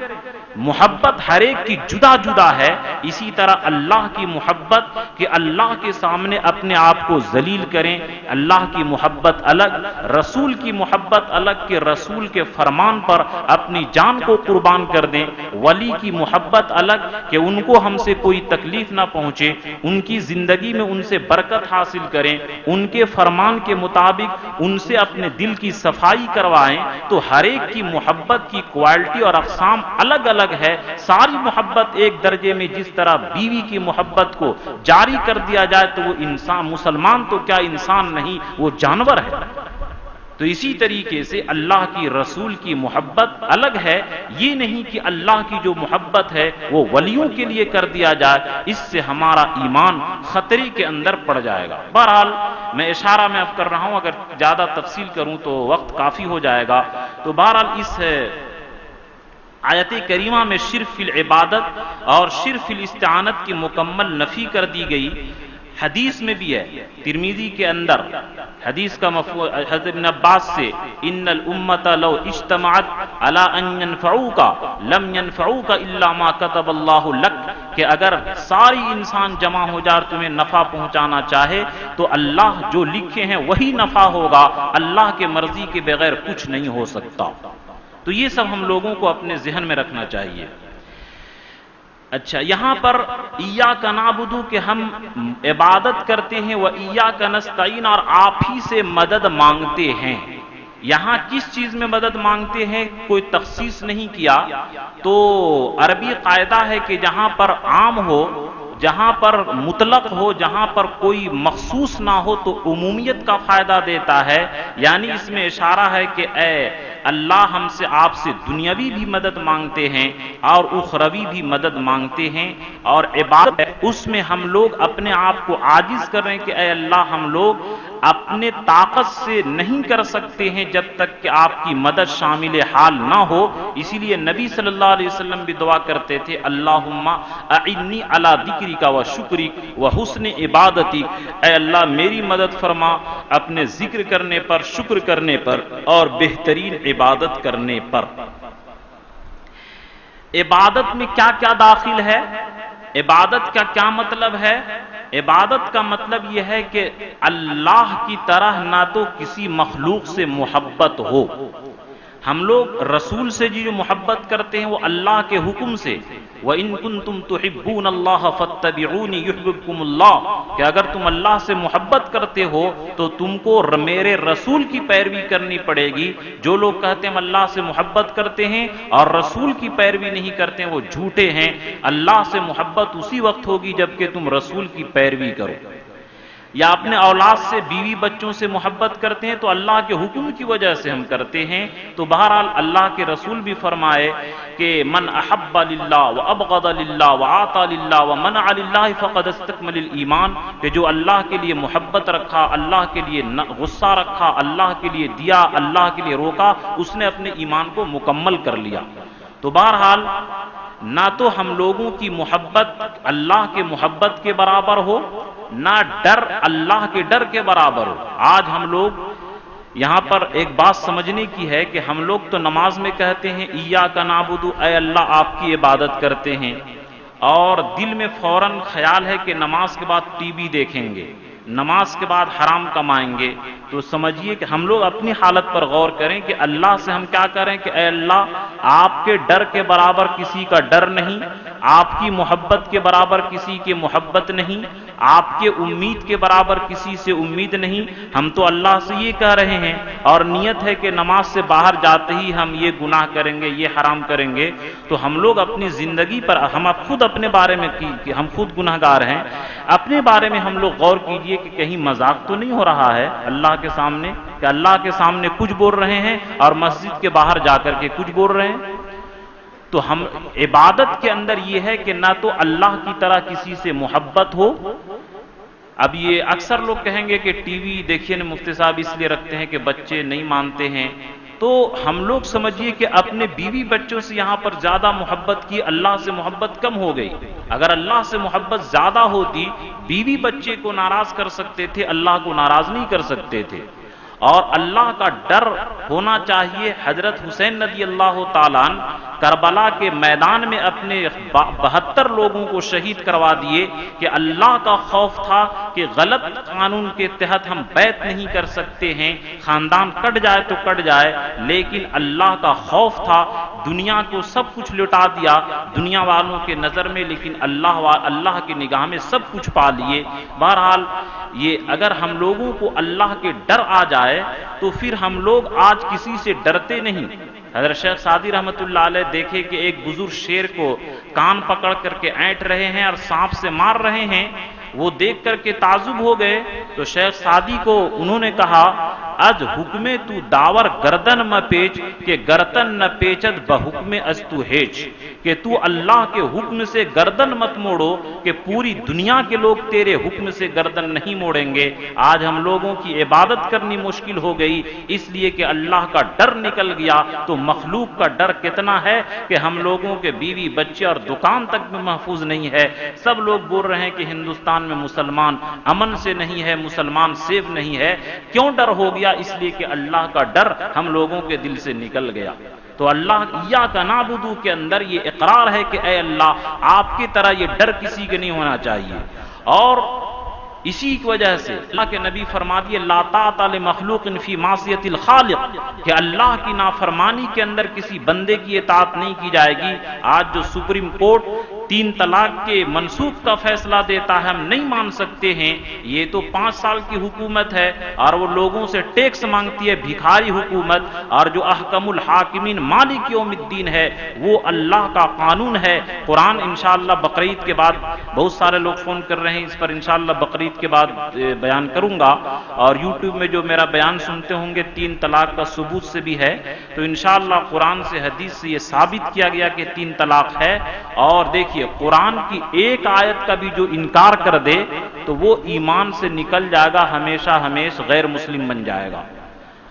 محبت ہر ایک کی جدا جدا ہے۔ اسی طرح اللہ کی محبت کہ اللہ کے سامنے اپنے آپ کو ذلیل کریں، اللہ کی محبت الگ، رسول کی محبت الگ کہ رسول کے فرمان پر اپنی جان کو قربان کر دیں، ولی کی محبت الگ کہ ان کو ہم سے کوئی تکلیف نہ پہنچے، ان کی زندگی میں ان سے برکت حاصل کریں، ان کے فرمان کے مطابق ان سے اپنے دل کی صفائی کروائیں۔ تو ہر ایک کی محبت کی کوالٹی اور اقسام الگ الگ ہے۔ ساری محبت ایک درجے میں جس طرح بیوی کی محبت کو جاری کر دیا جائے تو وہ انسان، مسلمان تو کیا انسان نہیں، وہ جانور ہے۔ تو اسی طریقے سے اللہ کی، رسول کی محبت الگ ہے۔ یہ نہیں کہ اللہ کی جو محبت ہے وہ ولیوں کے لیے کر دیا جائے، اس سے ہمارا ایمان خطرے کے اندر پڑ جائے گا۔ بہرحال میں اشارہ میں اب کر رہا ہوں، اگر زیادہ تفصیل کروں تو وقت کافی ہو جائے گا۔ تو بہرحال اس آیت کریمہ میں شرک فی العبادت اور شرک فی الاستعانت کی مکمل نفی کر دی گئی۔ حدیث میں بھی ہے، ترمذی کے اندر حدیث کا مفہوم حضرت ابن عباس سے، ان الامۃ لو اجتمعت علی ان ينفعوک لم ينفعوک الا ما كتب اللہ لک، کہ اگر ساری انسان جمع ہو جائے تمہیں نفع پہنچانا چاہے تو اللہ جو لکھے ہیں وہی نفع ہوگا، اللہ کے مرضی کے بغیر کچھ نہیں ہو سکتا۔ تو یہ سب ہم لوگوں کو اپنے ذہن میں رکھنا چاہیے۔ اچھا، یہاں پر ایاک نعبد کہ ہم عبادت کرتے ہیں، و ایاک نستعین اور آپ ہی سے مدد مانگتے ہیں۔ یہاں کس چیز میں مدد مانگتے ہیں کوئی تخصیص نہیں کیا، تو عربی قاعدہ ہے کہ جہاں پر عام ہو، جہاں پر مطلق ہو، جہاں پر کوئی مخصوص نہ ہو تو عمومیت کا فائدہ دیتا ہے۔ یعنی اس میں اشارہ ہے کہ اے اللہ ہم سے آپ سے دنیاوی بھی مدد مانگتے ہیں اور اخروی بھی مدد مانگتے ہیں، اور عبادت اس میں ہم لوگ اپنے آپ کو عاجز کر رہے ہیں کہ اے اللہ ہم لوگ اپنے طاقت سے نہیں کر سکتے ہیں جب تک کہ آپ کی مدد شامل حال نہ ہو۔ اسی لیے نبی صلی اللہ علیہ وسلم بھی دعا کرتے تھے، اللہم اعنی علی ذکرک و شکرک و حسن عبادتک، اے اللہ میری مدد فرما اپنے ذکر کرنے پر، شکر کرنے پر اور بہترین عبادت کرنے پر۔ عبادت میں کیا کیا داخل ہے؟ عبادت کا کیا مطلب ہے؟ عبادت کا مطلب یہ ہے کہ اللہ کی طرح نہ تو کسی مخلوق سے محبت ہو۔ ہم لوگ رسول سے جو محبت کرتے ہیں وہ اللہ کے حکم سے، وَإِن كُنتُمْ تُحِبُّونَ اللَّهَ فَاتَّبِعُونِي يُحْبِبْكُمُ اللَّهُ، کہ اگر تم اللہ سے محبت کرتے ہو تو تم کو میرے رسول کی پیروی کرنی پڑے گی۔ جو لوگ کہتے ہیں ہم اللہ سے محبت کرتے ہیں اور رسول کی پیروی نہیں کرتے ہیں وہ جھوٹے ہیں۔ اللہ سے محبت اسی وقت ہوگی جبکہ تم رسول کی پیروی کرو۔ یا اپنے اولاد سے، بیوی بچوں سے محبت کرتے ہیں تو اللہ کے حکم کی وجہ سے ہم کرتے ہیں۔ تو بہرحال اللہ کے رسول بھی فرمائے کہ من احب للہ وابغض للہ وعطى للہ ومنع للہ فقد استکمل الایمان، کہ جو اللہ کے لیے محبت رکھا، اللہ کے لیے غصہ رکھا، اللہ کے لیے دیا، اللہ کے لیے روکا، اس نے اپنے ایمان کو مکمل کر لیا۔ تو بہرحال نہ تو ہم لوگوں کی محبت اللہ کے محبت کے برابر ہو، نہ ڈر اللہ کے ڈر کے برابر ہو۔ آج ہم لوگ یہاں پر ایک بات سمجھنے کی ہے کہ ہم لوگ تو نماز میں کہتے ہیں ایاک نعبد، اے اللہ آپ کی عبادت کرتے ہیں، اور دل میں فوراً خیال ہے کہ نماز کے بعد ٹی وی دیکھیں گے، نماز کے بعد حرام کمائیں گے۔ تو سمجھیے کہ ہم لوگ اپنی حالت پر غور کریں کہ اللہ سے ہم کیا کریں کہ اے اللہ آپ کے ڈر کے برابر کسی کا ڈر نہیں، آپ کی محبت کے برابر کسی کی محبت نہیں، آپ کے امید کے برابر کسی سے امید نہیں۔ ہم تو اللہ سے یہ کہہ رہے ہیں اور نیت ہے کہ نماز سے باہر جاتے ہی ہم یہ گناہ کریں گے، یہ حرام کریں گے۔ تو ہم لوگ اپنی زندگی پر ہم خود اپنے بارے میں کہ ہم خود گناہگار ہیں، اپنے بارے میں ہم لوگ غور کیجئے کہ کہیں مذاق تو نہیں ہو رہا ہے اللہ کے سامنے، کہ اللہ کے سامنے کچھ بول رہے ہیں اور مسجد کے باہر جا کر کے کچھ بول رہے ہیں۔ تو ہم عبادت کے اندر یہ ہے کہ نہ تو اللہ کی طرح کسی سے محبت ہو۔ اب یہ اکثر لوگ کہیں گے کہ ٹی وی دیکھیے نا مفتی صاحب اس لیے رکھتے ہیں کہ بچے نہیں مانتے ہیں، تو ہم لوگ سمجھیے کہ اپنے بیوی بچوں سے یہاں پر زیادہ محبت کی، اللہ سے محبت کم ہو گئی۔ اگر اللہ سے محبت زیادہ ہوتی، بیوی بچے کو ناراض کر سکتے تھے، اللہ کو ناراض نہیں کر سکتے تھے۔ اور اللہ کا ڈر ہونا چاہیے۔ حضرت حسین رضی اللہ تعالیٰ عنہ کربلا کے میدان میں اپنے 72 لوگوں کو شہید کروا دیے کہ اللہ کا خوف تھا کہ غلط قانون کے تحت ہم بیعت نہیں کر سکتے ہیں، خاندان کٹ جائے تو کٹ جائے، لیکن اللہ کا خوف تھا۔ دنیا کو سب کچھ لٹا دیا دنیا والوں کے نظر میں، لیکن اللہ کی نگاہ میں سب کچھ پا لیے۔ بہرحال یہ اگر ہم لوگوں کو اللہ کے ڈر آ جائے تو پھر ہم لوگ آج کسی سے ڈرتے نہیں۔ حضرت شیخ سعدی رحمت اللہ علیہ دیکھے کہ ایک بزرگ شیر کو کان پکڑ کر کے اینٹ رہے ہیں اور سانپ سے مار رہے ہیں، وہ دیکھ کر کے تعجب ہو گئے۔ تو شیخ سعدی کو انہوں نے کہا از حکم تو داور گردن م پیچ کہ گردن نہ پیچت بحکم از تو ہیچ، کہ تو اللہ کے حکم سے گردن مت موڑو کہ پوری دنیا کے لوگ تیرے حکم سے گردن نہیں موڑیں گے۔ آج ہم لوگوں کی عبادت کرنی مشکل ہو گئی اس لیے کہ اللہ کا ڈر نکل گیا، تو مخلوق کا ڈر کتنا ہے کہ ہم لوگوں کے بیوی بچے اور دکان تک بھی محفوظ نہیں ہے۔ سب لوگ بول رہے ہیں کہ ہندوستان میں مسلمان امن سے نہیں ہے، مسلمان سیف نہیں ہے۔ کیوں ڈر ہو گیا؟ اس لیے کہ اللہ کا ڈر ہم لوگوں کے دل سے نکل گیا۔ تو اللہ ایاک نعبد کے اندر یہ اقرار ہے کہ اے اللہ، آپ کی طرح یہ ڈر کسی کے نہیں ہونا چاہیے۔ اور اسی کی وجہ سے اللہ کے نبی فرما دیے لا طاعۃ لمخلوق فی معصیۃ الخالق، کہ اللہ کی نافرمانی کے اندر کسی بندے کی اطاعت نہیں کی جائے گی۔ آج جو سپریم کورٹ 3 طلاق کے منسوخ کا فیصلہ دیتا ہے ہم نہیں مان سکتے ہیں، یہ تو 5 سال کی حکومت ہے اور وہ لوگوں سے ٹیکس مانگتی ہے، بھکاری حکومت۔ اور جو احکم الحاکمین مالک یوم الدین ہے وہ اللہ کا قانون ہے۔ قرآن انشاءاللہ بقرعید کے بعد، بہت سارے لوگ فون کر رہے ہیں اس پر، انشاءاللہ بقرعید کے بعد بیان کروں گا۔ اور یوٹیوب میں جو میرا بیان سنتے ہوں گے 3 طلاق کا ثبوت سے بھی ہے، تو انشاءاللہ قرآن سے حدیث سے یہ ثابت کیا گیا کہ 3 طلاق ہے۔ اور دیکھیے قرآن کی ایک آیت کا بھی جو انکار کر دے تو وہ ایمان سے نکل جائے گا، ہمیشہ ہمیشہ غیر مسلم بن جائے گا۔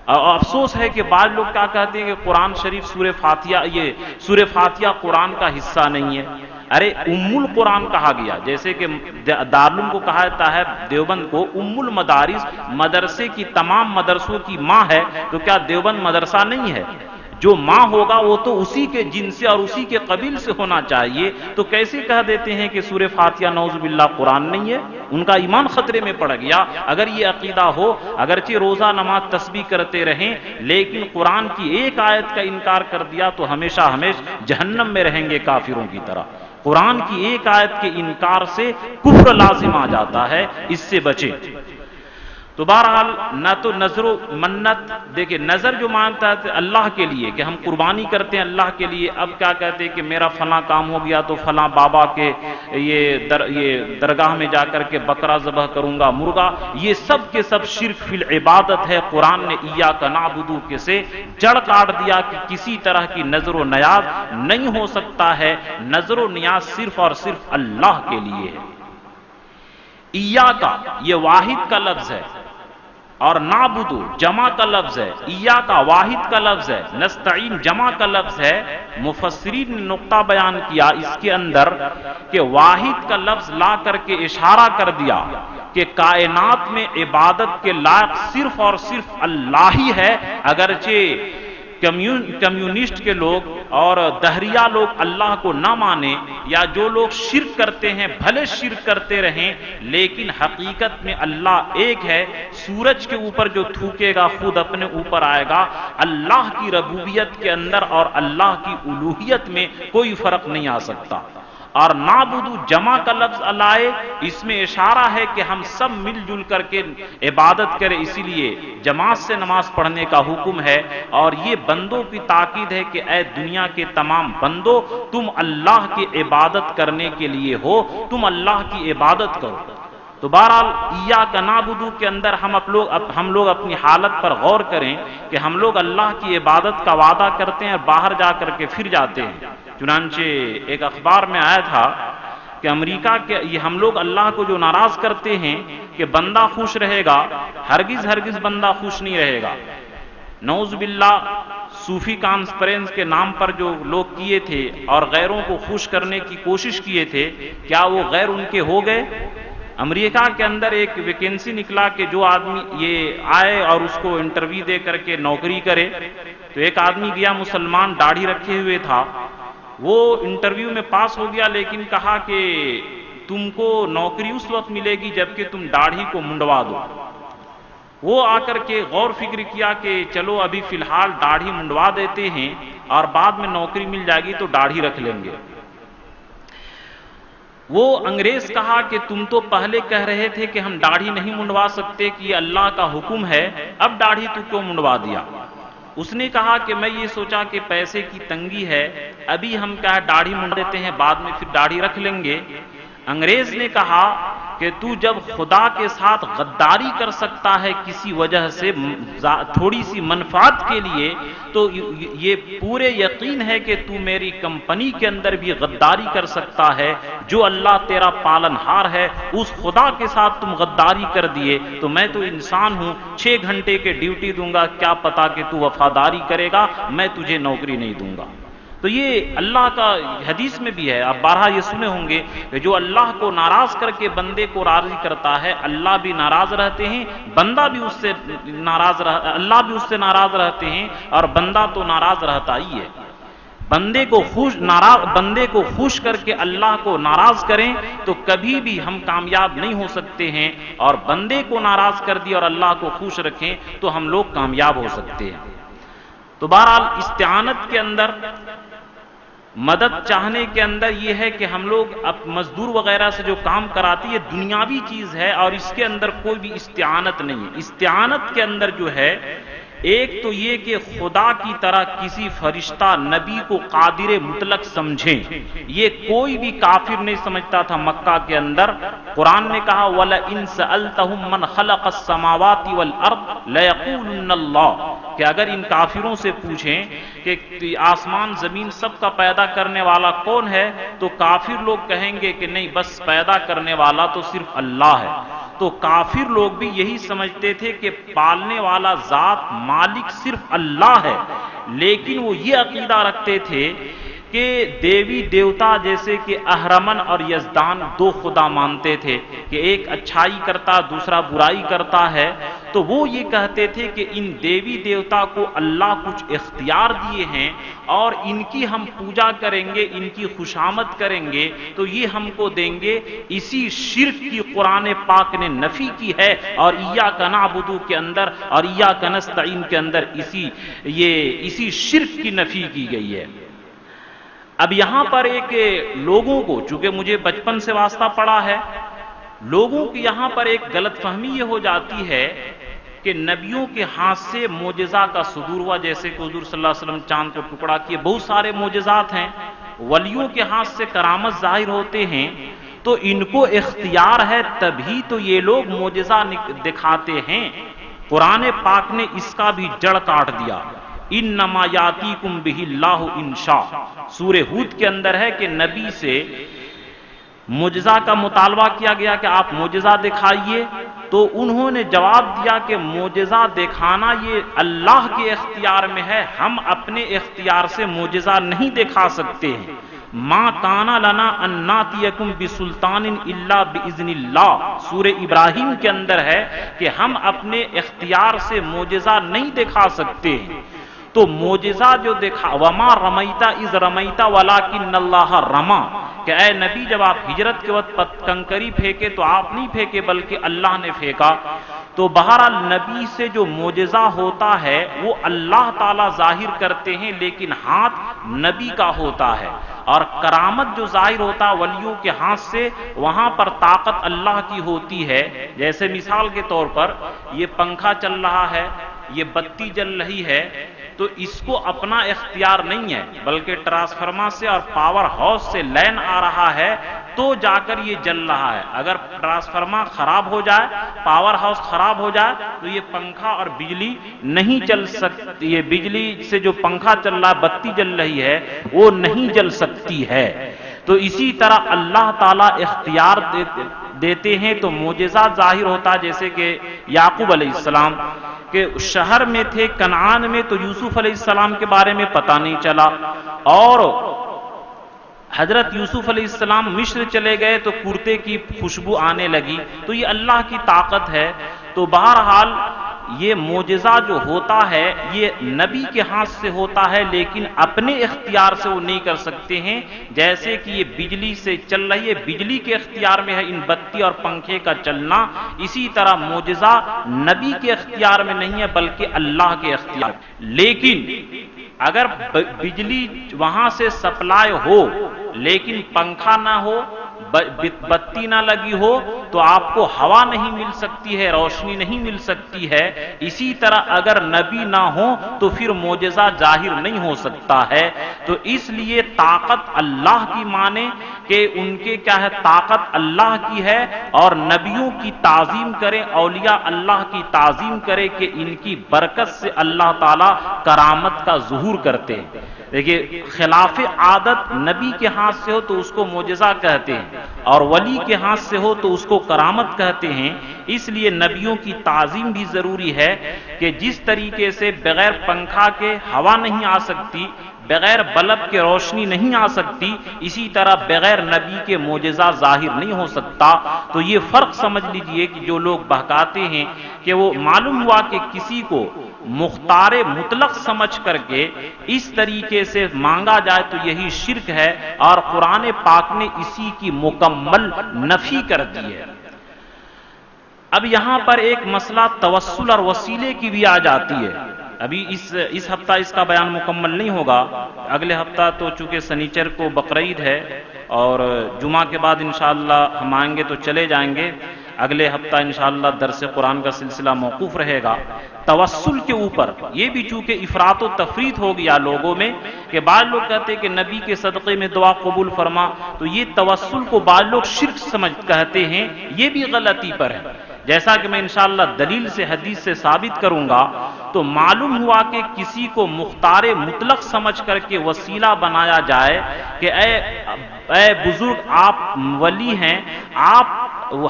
افسوس ہے کہ بعض لوگ کیا کہتے ہیں کہ قرآن شریف سورہ فاتحہ قرآن کا حصہ نہیں ہے۔ ارے ام القرآن کہا گیا، جیسے کہ دارالعلوم کو کہا جاتا ہے دیوبند کو ام المدارس، مدرسے کی تمام مدرسوں کی ماں ہے، تو کیا دیوبند مدرسہ نہیں ہے؟ جو ماں ہوگا وہ تو اسی کے جن سے اور اسی کے قبیل سے ہونا چاہیے، تو کیسے کہہ دیتے ہیں کہ سورہ فاتحہ نعوذ باللہ قرآن نہیں ہے؟ ان کا ایمان خطرے میں پڑ گیا۔ اگر یہ عقیدہ ہو، اگرچہ روزہ نماز تسبیح کرتے رہیں لیکن قرآن کی ایک آیت کا انکار کر دیا تو ہمیشہ ہمیشہ جہنم میں رہیں گے کافروں کی طرح۔ قرآن کی ایک آیت کے انکار سے کفر لازم آ جاتا ہے، اس سے بچیں۔ تو بہرحال نہ تو نظر و منت، دیکھیں نظر جو مانتا ہے اللہ کے لیے کہ ہم قربانی کرتے ہیں اللہ کے لیے، اب کیا کہتے ہیں کہ میرا فلاں کام ہو گیا تو فلاں بابا کے یہ درگاہ میں جا کر کے بکرا ذبح کروں گا، مرغا، یہ سب کے سب شرک فی العبادت ہے۔ قرآن نے ایاک نعبد کے سے جڑ کاٹ دیا کہ کسی طرح کی نظر و نیاز نہیں ہو سکتا ہے، نظر و نیاز صرف اور صرف اللہ کے لیے ہے۔ ایاک یہ واحد کا لفظ ہے اور نعبد جمع کا لفظ ہے، ایاک واحد کا لفظ ہے، نستعین جمع کا لفظ ہے۔ مفسرین نے نقطہ بیان کیا اس کے اندر کہ واحد کا لفظ لا کر کے اشارہ کر دیا کہ کائنات میں عبادت کے لائق صرف اور صرف اللہ ہی ہے۔ اگرچہ کمیونسٹ کے لوگ اور دہریہ لوگ اللہ کو نہ مانے یا جو لوگ شرک کرتے ہیں بھلے شرک کرتے رہیں، لیکن حقیقت میں اللہ ایک ہے۔ سورج کے اوپر جو تھوکے گا خود اپنے اوپر آئے گا۔ اللہ کی ربوبیت کے اندر اور اللہ کی الوہیت میں کوئی فرق نہیں آ سکتا۔ اور نعبد جمع کا لفظ لائے، اس میں اشارہ ہے کہ ہم سب مل جل کر کے عبادت کریں، اسی لیے جماعت سے نماز پڑھنے کا حکم ہے۔ اور یہ بندوں کی تاکید ہے کہ اے دنیا کے تمام بندوں، تم اللہ کی عبادت کرنے کے لیے ہو، تم اللہ کی عبادت کرو۔ تو بہرحال ایاک نعبد کے اندر ہم لوگ اپنی حالت پر غور کریں کہ ہم لوگ اللہ کی عبادت کا وعدہ کرتے ہیں اور باہر جا کر کے پھر جاتے ہیں۔ چنانچہ ایک اخبار میں آیا تھا کہ امریکہ کے یہ ہم لوگ اللہ کو جو ناراض کرتے ہیں کہ بندہ خوش رہے گا، ہرگز بندہ خوش نہیں رہے گا۔ نعوذ باللہ صوفی کانفرنس کے نام پر جو لوگ کیے تھے اور غیروں کو خوش کرنے کی کوشش کیے تھے، کیا وہ غیر ان کے ہو گئے؟ امریکہ کے اندر ایک ویکینسی نکلا کہ جو آدمی یہ آئے اور اس کو انٹرویو دے کر کے نوکری کرے، تو ایک آدمی گیا مسلمان داڑھی رکھے ہوئے تھا، وہ انٹرویو میں پاس ہو گیا لیکن کہا کہ تم کو نوکری اس وقت ملے گی جبکہ تم داڑھی کو منڈوا دو۔ وہ آ کر کے غور فکر کیا کہ چلو ابھی فی الحال داڑھی منڈوا دیتے ہیں اور بعد میں نوکری مل جائے گی تو داڑھی رکھ لیں گے۔ وہ انگریز کہا کہ تم تو پہلے کہہ رہے تھے کہ ہم داڑھی نہیں منڈوا سکتے کہ یہ اللہ کا حکم ہے، اب داڑھی تو کیوں منڈوا دیا؟ اس نے کہا کہ میں یہ سوچا کہ پیسے کی تنگی ہے، ابھی ہم کیا داڑھی منڈوا دیتے ہیں، بعد میں پھر داڑھی رکھ لیں گے۔ انگریز نے کہا کہ تو جب خدا کے ساتھ غداری کر سکتا ہے کسی وجہ سے تھوڑی سی منفعت کے لیے، تو یہ پورے یقین ہے کہ تو میری کمپنی کے اندر بھی غداری کر سکتا ہے۔ جو اللہ تیرا پالنہار ہے اس خدا کے ساتھ تم غداری کر دیے، تو میں تو انسان ہوں، 6 گھنٹے کے ڈیوٹی دوں گا، کیا پتا کہ تو وفاداری کرے گا، میں تجھے نوکری نہیں دوں گا۔ تو یہ اللہ کا حدیث میں بھی ہے، آپ بارہا یہ سنے ہوں گے کہ جو اللہ کو ناراض کر کے بندے کو راضی کرتا ہے، اللہ بھی ناراض رہتے ہیں، بندہ بھی اس سے ناراض اللہ بھی اس سے ناراض رہتے ہیں، اور بندہ تو ناراض رہتا ہی ہے۔ بندے کو خوش کر کے اللہ کو ناراض کریں تو کبھی بھی ہم کامیاب نہیں ہو سکتے ہیں، اور بندے کو ناراض کر دیں اور اللہ کو خوش رکھیں تو ہم لوگ کامیاب ہو سکتے ہیں۔ تو بہرحال استعانت کے اندر، مدد چاہنے کے اندر یہ ہے کہ ہم لوگ اب مزدور وغیرہ سے جو کام کراتی ہے دنیاوی چیز ہے، اور اس کے اندر کوئی بھی استعانت نہیں ہے۔ استعانت کے اندر جو ہے ایک تو یہ کہ خدا کی طرح کسی فرشتہ نبی کو قادر مطلق سمجھیں، یہ کوئی بھی کافر نہیں سمجھتا تھا مکہ کے اندر۔ قرآن نے کہا وَلَئِن سَأَلْتَهُم مَّنْ خَلَقَ السَّمَاوَاتِ وَالْأَرْضِ لَيَقُولُنَّ اللَّهُ، کہ اگر ان کافروں سے پوچھیں کہ آسمان زمین سب کا پیدا کرنے والا کون ہے، تو کافر لوگ کہیں گے کہ نہیں، بس پیدا کرنے والا تو صرف اللہ ہے۔ تو کافر لوگ بھی یہی سمجھتے تھے کہ پالنے والا ذات مالک صرف اللہ ہے، لیکن وہ یہ عقیدہ رکھتے تھے کہ دیوی دیوتا جیسے کہ اہرمن اور یزدان 2 خدا مانتے تھے کہ ایک اچھائی کرتا دوسرا برائی کرتا ہے، تو وہ یہ کہتے تھے کہ ان دیوی دیوتا کو اللہ کچھ اختیار دیے ہیں اور ان کی ہم پوجا کریں گے، ان کی خوشامد کریں گے تو یہ ہم کو دیں گے۔ اسی شرک کی قرآن پاک نے نفی کی ہے، اور ایاک نعبد کے اندر اور ایاک نستعین کے اندر اسی شرک کی نفی کی گئی ہے۔ اب یہاں پر ایک لوگوں کو، چونکہ مجھے بچپن سے واسطہ پڑا ہے، لوگوں کی یہاں پر ایک غلط فہمی یہ ہو جاتی ہے کہ نبیوں کے ہاتھ سے معجزہ کا صدور ہوا، جیسے کہ حضور صلی اللہ علیہ وسلم چاند کو ٹکڑا کیے، بہت سارے معجزات ہیں، ولیوں کے ہاتھ سے کرامت ظاہر ہوتے ہیں، تو ان کو اختیار ہے تبھی تو یہ لوگ معجزہ دکھاتے ہیں۔ قرآن پاک نے اس کا بھی جڑ کاٹ دیا، انما یاتیکم بہ اللہ ان شاء۔ سورہ ہود کے اندر ہے کہ نبی سے معجزہ کا مطالبہ کیا گیا کہ آپ معجزہ دکھائیے، تو انہوں نے جواب دیا کہ معجزہ دکھانا یہ اللہ کے اختیار میں ہے، ہم اپنے اختیار سے معجزہ نہیں دکھا سکتے ہیں۔ ما کان لنا ان ناتیکم بسلطان الا باذن اللہ، سورہ ابراہیم کے اندر ہے کہ ہم اپنے اختیار سے معجزہ نہیں دکھا سکتے ہیں۔ تو معجزہ جو دکھا، وما رمیت اذ رمیت ولکن اللہ رما، کہ اے نبی جب آپ ہجرت کے وقت کنکری پھینکے تو آپ نہیں پھینکے بلکہ اللہ نے پھینکا۔ تو بہرحال نبی سے جو معجزہ ہوتا ہے وہ اللہ تعالیٰ ظاہر کرتے ہیں، لیکن ہاتھ نبی کا ہوتا ہے، اور کرامت جو ظاہر ہوتا ولیوں کے ہاتھ سے، وہاں پر طاقت اللہ کی ہوتی ہے۔ جیسے مثال کے طور پر یہ پنکھا چل رہا ہے، یہ بتی جل رہی ہے، تو اس کو اپنا اختیار نہیں ہے بلکہ ٹرانسفارمر سے اور پاور ہاؤس سے لائن آ رہا ہے تو جا کر یہ جل رہا ہے۔ اگر ٹرانسفارمر خراب ہو جائے، پاور ہاؤس خراب ہو جائے تو یہ پنکھا اور بجلی نہیں چل سکتی، یہ بجلی سے جو پنکھا چل رہا ہے، بتی جل رہی ہے، وہ نہیں جل سکتی ہے۔ تو اسی طرح اللہ تعالیٰ اختیار دیتے ہیں تو معجزہ ظاہر ہوتا، جیسے کہ یعقوب علیہ السلام کہ شہر میں تھے کنعان میں، تو یوسف علیہ السلام کے بارے میں پتہ نہیں چلا، اور حضرت یوسف علیہ السلام مصر چلے گئے تو کرتے کی خوشبو آنے لگی، تو یہ اللہ کی طاقت ہے۔ تو بہرحال یہ معجزہ جو ہوتا ہے یہ نبی کے ہاتھ سے ہوتا ہے، لیکن اپنے اختیار سے وہ نہیں کر سکتے ہیں۔ جیسے کہ یہ بجلی سے چل رہی ہے، بجلی کے اختیار میں ہے ان بتی اور پنکھے کا چلنا، اسی طرح معجزہ نبی کے اختیار میں نہیں ہے بلکہ اللہ کے اختیار۔ لیکن اگر بجلی وہاں سے سپلائی ہو لیکن پنکھا نہ ہو بتی نہ لگی ہو تو آپ کو ہوا نہیں مل سکتی ہے، روشنی نہیں مل سکتی ہے، اسی طرح اگر نبی نہ ہو تو پھر معجزہ ظاہر نہیں ہو سکتا ہے۔ تو اس لیے طاقت اللہ کی مانے کہ ان کے کیا ہے، طاقت اللہ کی ہے، اور نبیوں کی تعظیم کرے، اولیاء اللہ کی تعظیم کرے کہ ان کی برکت سے اللہ تعالی کرامت کا ظہور کرتے ہیں۔ دیکھیے خلاف عادت نبی کے ہاتھ سے ہو تو اس کو معجزہ کہتے ہیں، اور ولی کے ہاتھ سے ہو تو اس کو کرامت کہتے ہیں۔ اس لیے نبیوں کی تعظیم بھی ضروری ہے کہ جس طریقے سے بغیر پنکھا کے ہوا نہیں آ سکتی، بغیر بلب کے روشنی نہیں آ سکتی، اسی طرح بغیر نبی کے معجزہ ظاہر نہیں ہو سکتا۔ تو یہ فرق سمجھ لیجئے کہ جو لوگ بہکاتے ہیں کہ وہ معلوم ہوا کہ کسی کو مختار مطلق سمجھ کر کے اس طریقے سے مانگا جائے تو یہی شرک ہے، اور قرآن پاک نے اسی کی مکمل نفی کر دی ہے۔ اب یہاں پر ایک مسئلہ توسل اور وسیلے کی بھی آ جاتی ہے۔ ابھی اس ہفتہ اس کا بیان مکمل نہیں ہوگا، اگلے ہفتہ تو چونکہ سنیچر کو بقرعید ہے اور جمعہ کے بعد انشاءاللہ ہم آئیں گے تو چلے جائیں گے، اگلے ہفتہ انشاءاللہ درس قرآن کا سلسلہ موقوف رہے گا۔ توسل کے اوپر یہ بھی چونکہ افراط و تفریط ہو گیا لوگوں میں کہ بعض لوگ کہتے ہیں کہ نبی کے صدقے میں دعا قبول فرما، تو یہ توسل کو بعض لوگ شرک کہتے ہیں، یہ بھی غلطی پر ہے۔ جیسا کہ میں انشاءاللہ دلیل سے حدیث سے ثابت کروں گا، تو معلوم ہوا کہ کسی کو مختار مطلق سمجھ کر کے وسیلہ بنایا جائے کہ اے بزرگ آپ ولی ہیں، آپ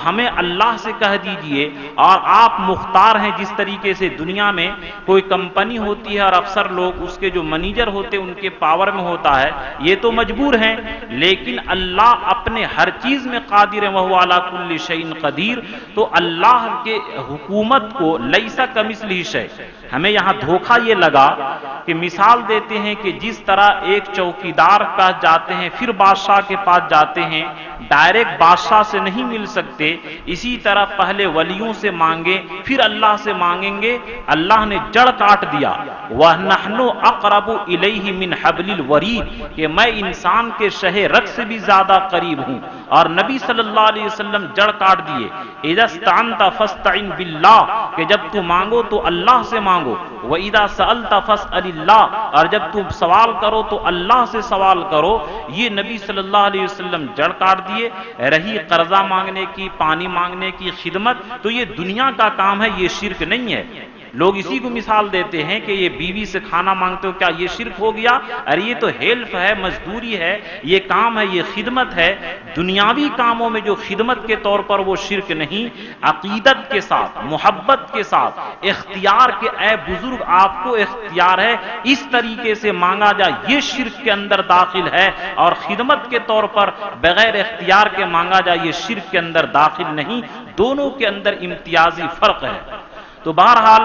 ہمیں اللہ سے کہہ دیجئے، اور آپ مختار ہیں۔ جس طریقے سے دنیا میں کوئی کمپنی ہوتی ہے اور افسر لوگ اس کے جو منیجر ہوتے ہیں ان کے پاور میں ہوتا ہے، یہ تو مجبور ہیں، لیکن اللہ اپنے ہر چیز میں قادر ہے، وَهُوَ عَلَى كُلِّ شَيْءٍ قدیر۔ تو اللہ کے حکومت کو لیسا کمثلہ شیء، ہمیں یہاں دھوکہ یہ لگا کہ مثال دیتے ہیں کہ جس طرح ایک چوکیدار کے پاس جاتے ہیں پھر بادشاہ کے پاس جاتے ہیں، ڈائریکٹ بادشاہ سے نہیں مل سکتے، اسی طرح پہلے ولیوں سے مانگیں پھر اللہ سے مانگیں گے۔ اللہ نے جڑ کاٹ دیا، وَنَحْنُ أَقْرَبُ إِلَيْهِ مِنْ حَبْلِ الْوَرِيدِ، کہ میں انسان کے شہ رگ سے بھی زیادہ قریب ہوں، اور نبی صلی اللہ علیہ وسلم جڑ کاٹ دیے۔ اِذَا اسْتَعَنْتَ فَاسْتَعِنْ بِاللَّهِ، کہ جب تو مانگو تو اللہ سے مانگو، وَإِذَا سَأَلْتَ فَاسْأَلِ اللَّهِ، اور جب تم سوال کرو تو اللہ سے سوال کرو۔ یہ نبی صلی اللہ علیہ وسلم جڑ کاٹ دیے۔ رہی قرضہ مانگنے کی، پانی مانگنے کی خدمت، تو یہ دنیا کا کام ہے، یہ شرک نہیں ہے۔ لوگ اسی کو مثال دیتے ہیں کہ یہ بیوی سے کھانا مانگتے ہو، کیا یہ شرک ہو گیا؟ ارے یہ تو ہیلپ ہے، مزدوری ہے، یہ کام ہے، یہ خدمت ہے۔ دنیاوی کاموں میں جو خدمت کے طور پر وہ شرک نہیں، عقیدت کے ساتھ، محبت کے ساتھ، اختیار کے اے بزرگ آپ کو اختیار ہے اس طریقے سے مانگا جائے، یہ شرک کے اندر داخل ہے، اور خدمت کے طور پر بغیر اختیار کے مانگا جائے یہ شرک کے اندر داخل نہیں۔ دونوں کے اندر امتیازی فرق ہے۔ تو بہرحال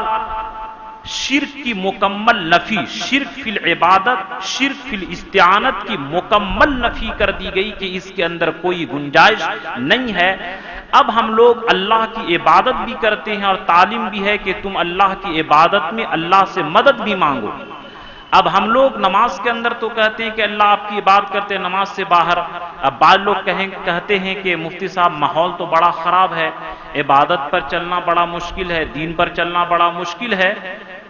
شرک کی مکمل نفی، شرک فی العبادت، شرک فی الاستعانت کی مکمل نفی کر دی گئی کہ اس کے اندر کوئی گنجائش نہیں ہے۔ اب ہم لوگ اللہ کی عبادت بھی کرتے ہیں اور تعلیم بھی ہے کہ تم اللہ کی عبادت میں اللہ سے مدد بھی مانگو۔ اب ہم لوگ نماز کے اندر تو کہتے ہیں کہ اللہ آپ کی عبادت کرتے ہیں، نماز سے باہر اب بعض لوگ کہتے ہیں کہ مفتی صاحب ماحول تو بڑا خراب ہے، عبادت پر چلنا بڑا مشکل ہے، دین پر چلنا بڑا مشکل ہے۔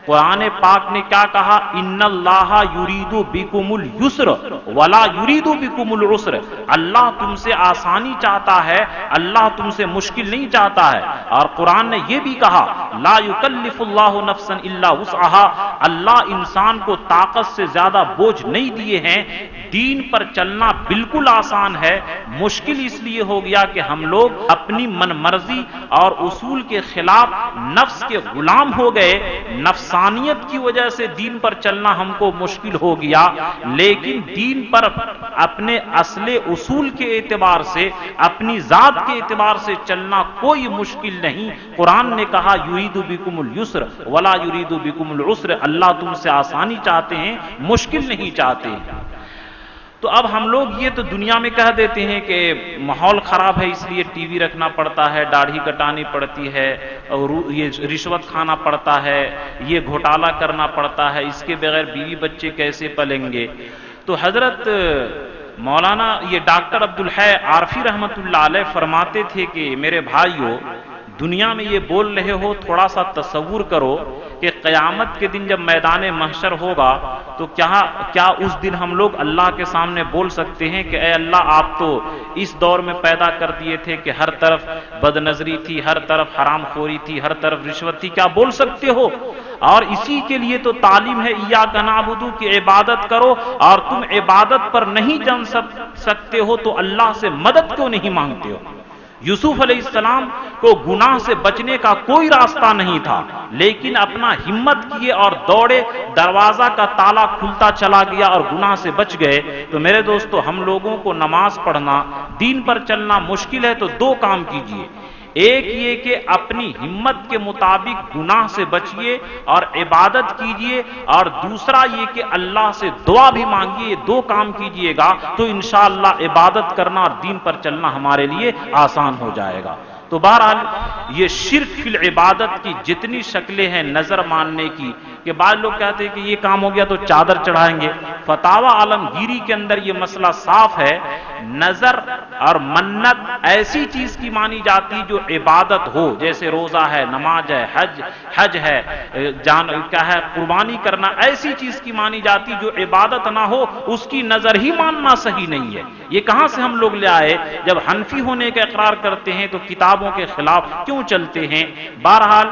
قرآن پاک نے کیا کہا؟ ان اللہ یرید بکم الیسر ولا یرید بکم العسر، اللہ تم سے آسانی چاہتا ہے، اللہ تم سے مشکل نہیں چاہتا ہے۔ اور قرآن نے یہ بھی کہا لا یکلف اللہ نفسا الا وسعها، اللہ انسان کو طاقت سے زیادہ بوجھ نہیں دیے ہیں۔ دین پر چلنا بالکل آسان ہے، مشکل اس لیے ہو گیا کہ ہم لوگ اپنی من مرضی اور اصول کے خلاف نفس کے غلام ہو گئے، نفسانیت کی وجہ سے دین پر چلنا ہم کو مشکل ہو گیا۔ لیکن دین پر اپنے اصل اصول کے اعتبار سے، اپنی ذات کے اعتبار سے چلنا کوئی مشکل نہیں۔ قرآن نے کہا یرید بکم الیسر ولا یرید بکم العسر، اللہ تم سے آسانی چاہتے ہیں، مشکل نہیں چاہتے ہیں۔ تو اب ہم لوگ یہ تو دنیا میں کہہ دیتے ہیں کہ ماحول خراب ہے اس لیے ٹی وی رکھنا پڑتا ہے، داڑھی کٹانی پڑتی ہے، اور یہ رشوت کھانا پڑتا ہے، یہ گھوٹالہ کرنا پڑتا ہے، اس کے بغیر بیوی بچے کیسے پلیں گے؟ تو حضرت مولانا یہ ڈاکٹر عبدالحی عارفی رحمت اللہ علیہ فرماتے تھے کہ میرے بھائیو، دنیا میں یہ بول رہے ہو، تھوڑا سا تصور کرو کہ قیامت کے دن جب میدان محشر ہوگا تو کیا اس دن ہم لوگ اللہ کے سامنے بول سکتے ہیں کہ اے اللہ آپ تو اس دور میں پیدا کر دیے تھے کہ ہر طرف بد نظری تھی، ہر طرف حرام خوری تھی، ہر طرف رشوت تھی، کیا بول سکتے ہو؟ اور اسی کے لیے تو تعلیم ہے ایاک نعبد کی عبادت کرو، اور تم عبادت پر نہیں جان سکتے ہو تو اللہ سے مدد کیوں نہیں مانگتے ہو؟ یوسف علیہ السلام کو گناہ سے بچنے کا کوئی راستہ نہیں تھا، لیکن اپنا ہمت کیے اور دوڑے، دروازہ کا تالا کھلتا چلا گیا اور گناہ سے بچ گئے۔ تو میرے دوستو، ہم لوگوں کو نماز پڑھنا، دین پر چلنا مشکل ہے تو دو کام کیجئے، ایک یہ کہ اپنی ہمت کے مطابق گناہ سے بچیے اور عبادت کیجئے، اور دوسرا یہ کہ اللہ سے دعا بھی مانگیے۔ یہ دو کام کیجئے گا تو انشاءاللہ عبادت کرنا اور دین پر چلنا ہمارے لیے آسان ہو جائے گا۔ تو بہرحال یہ شرک فی العبادت کی جتنی شکلیں ہیں نظر ماننے کی، کہ بعض لوگ کہتے ہیں کہ یہ کام ہو گیا تو چادر چڑھائیں گے۔ فتاوی عالمگیری کے اندر یہ مسئلہ صاف ہے، نظر اور منت ایسی چیز کی مانی جاتی جو عبادت ہو، جیسے روزہ ہے، نماز ہے، حج ہے، کیا ہے، قربانی کرنا، ایسی چیز کی مانی جاتی جو عبادت نہ ہو، اس کی نظر ہی ماننا صحیح نہیں ہے۔ یہ کہاں سے ہم لوگ لے آئے؟ جب حنفی ہونے کا اقرار کرتے ہیں تو کتابوں کے خلاف کیوں چلتے ہیں؟ بہرحال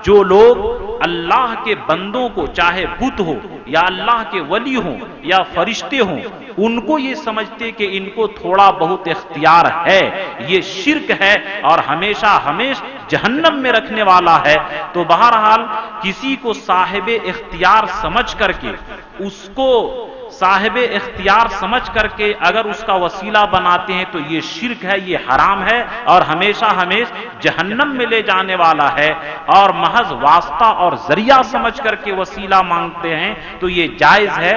جو لوگ اللہ کے بندوں کو، چاہے بت ہو یا اللہ کے ولی ہوں یا فرشتے ہوں، ان کو یہ سمجھتے کہ ان کو تھوڑا بہت اختیار ہے، یہ شرک ہے اور ہمیشہ جہنم میں رکھنے والا ہے۔ تو بہرحال کسی کو صاحب اختیار سمجھ کر کے، اس کو صاحب اختیار سمجھ کر کے اگر اس کا وسیلہ بناتے ہیں تو یہ شرک ہے، یہ حرام ہے اور ہمیشہ جہنم میں لے جانے والا ہے۔ اور محض واسطہ اور ذریعہ سمجھ کر کے وسیلہ مانگتے ہیں تو یہ جائز ہے۔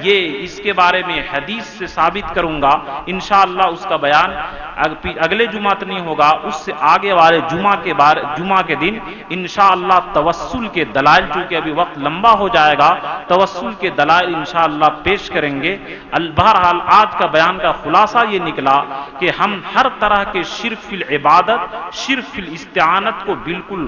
یہ اس کے بارے میں حدیث سے ثابت کروں گا انشاءاللہ، اس کا بیان اگلے جمعہ نہیں ہوگا، اس سے آگے والے جمعہ کے دن انشاءاللہ توسل کے دلائل، چونکہ ابھی وقت لمبا ہو جائے گا، توسل کے دلائل انشاءاللہ پیش کریں گے۔ بہرحال آج کا بیان کا خلاصہ یہ نکلا کہ ہم ہر طرح کے شرک فی العبادت، شرک فی الاستعانت کو بالکل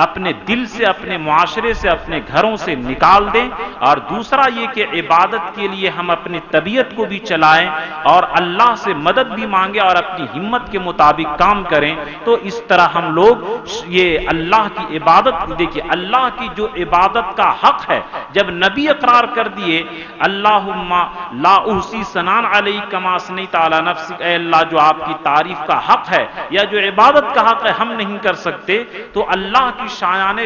اپنے دل سے، اپنے معاشرے سے، اپنے گھروں سے نکال دیں، اور دوسرا یہ کہ عبادت کے لیے ہم اپنی طبیعت کو بھی چلائیں اور اللہ سے مدد بھی مانگیں اور اپنی ہمت کے مطابق کام کریں۔ تو اس طرح ہم لوگ یہ اللہ کی عبادت، دیکھیے اللہ کی جو عبادت کا حق ہے، جب نبی اقرار کر دیے اللہم لا احصی ثناء علیک کما اثنیت علی نفسک، اے اللہ جو آپ کی تعریف کا حق ہے یا جو عبادت کا حق ہے ہم نہیں کر سکتے، تو اللہ کی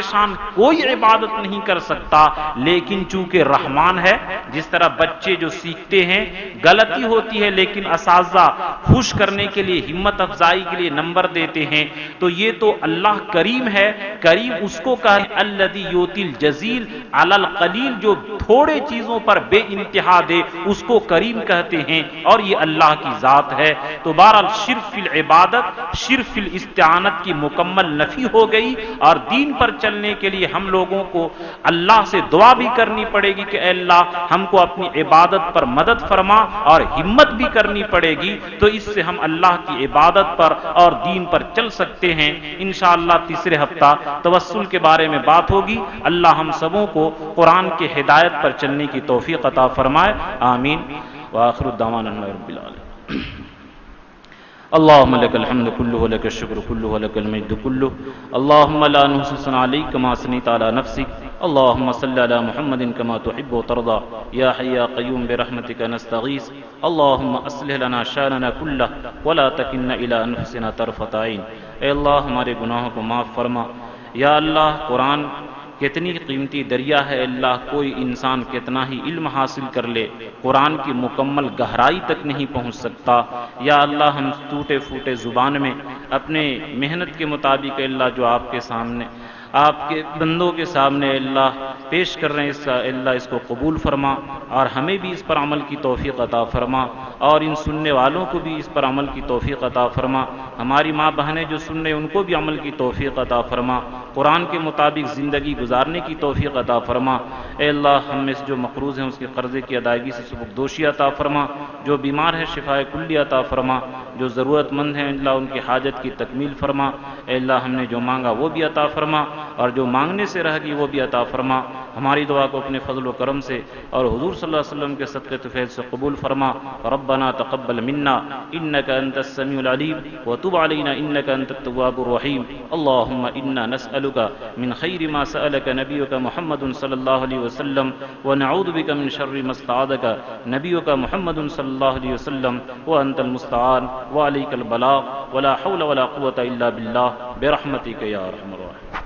شان کوئی عبادت نہیں کر سکتا، لیکن چونکہ رحمان ہے، جس طرح بچے جو سیکھتے ہیں غلطی ہوتی ہے لیکن اساتذہ خوش کرنے کے لیے، ہمت افزائی کے لیے نمبر دیتے ہیں، تو یہ تو اللہ کریم ہے۔ کریم اس کو کہا الذی یؤتی الجزیل علی القلیل، جو تھوڑے چیزوں پر بے انتہا دے اس کو کریم کہتے ہیں، اور یہ اللہ کی ذات ہے۔ تو بہرحال شرک فی العبادت، شرک فی الاستعانت کی مکمل نفی ہو گئی، اور دین پر چلنے کے لیے ہم لوگوں کو اللہ سے دعا بھی کرنی پڑے گی کہ اے اللہ ہم کو اپنی عبادت پر مدد فرما، اور ہمت بھی کرنی پڑے گی، تو اس سے ہم اللہ کی عبادت پر اور دین پر چل سکتے ہیں۔ انشاءاللہ تیسرے ہفتہ توسل کے بارے میں بات ہوگی۔ اللہ ہم سبوں کو قرآن کے ہدایت پر چلنے کی توفیق عطا فرمائے، آمین۔ وآخر الدعوانا رب العالمین۔ اللهم لك الحمد كله ولك الشكر كله ولك المجد كله، اللهم لا نحصي ثناء عليك كما أثنيت على نفسك، اللهم صل على محمد كما تحب وترضى، يا حي يا قيوم برحمتك نستغيث، اللهم أصلح لنا شأننا كله ولا تكلنا إلى أنفسنا طرفة عين۔ اے اللہ ہمارے گناہوں کو معاف فرما۔ یا اللہ قرآن کتنی قیمتی دریا ہے، اللہ کوئی انسان کتنا ہی علم حاصل کر لے قرآن کی مکمل گہرائی تک نہیں پہنچ سکتا۔ یا اللہ ہم ٹوٹے پھوٹے زبان میں اپنے محنت کے مطابق اللہ جو آپ کے سامنے آپ کے بندوں کے سامنے اللہ پیش کر رہے ہیں، اللہ اس کو قبول فرما اور ہمیں بھی اس پر عمل کی توفیق عطا فرما، اور ان سننے والوں کو بھی اس پر عمل کی توفیق عطا فرما، ہماری ماں بہنیں جو سن رہے ان کو بھی عمل کی توفیق عطا فرما، قرآن کے مطابق زندگی گزارنے کی توفیق عطا فرما۔ اے اللہ ہم میں سے جو مقروض ہیں اس کے قرضے کی ادائیگی سے سبکدوشی عطا فرما، جو بیمار ہے شفائے کلی عطا فرما، جو ضرورت مند ہیں اللہ ان کی حاجت کی تکمیل فرما۔ اے اللہ ہم نے جو مانگا وہ بھی عطا فرما، اور جو مانگنے سے رہ گئی وہ بھی عطا فرما۔ ہماری دعا کو اپنے فضل و کرم سے اور حضور صلی اللہ علیہ وسلم کے صدقے طفیل سے قبول فرما۔ ربنا تقبل منا انك انت السميع العليم وتب علينا انك انت التواب الرحيم۔ اللهم انا نسألك من خير ما سألك نبيك محمد صلى الله عليه وسلم ونعوذ بك من شر ما استعاذك نبيك محمد صلى الله عليه وسلم وانت المستعان وعليك البلاغ ولا حول ولا قوة الا بالله برحمتك يا ارحم الراحمين۔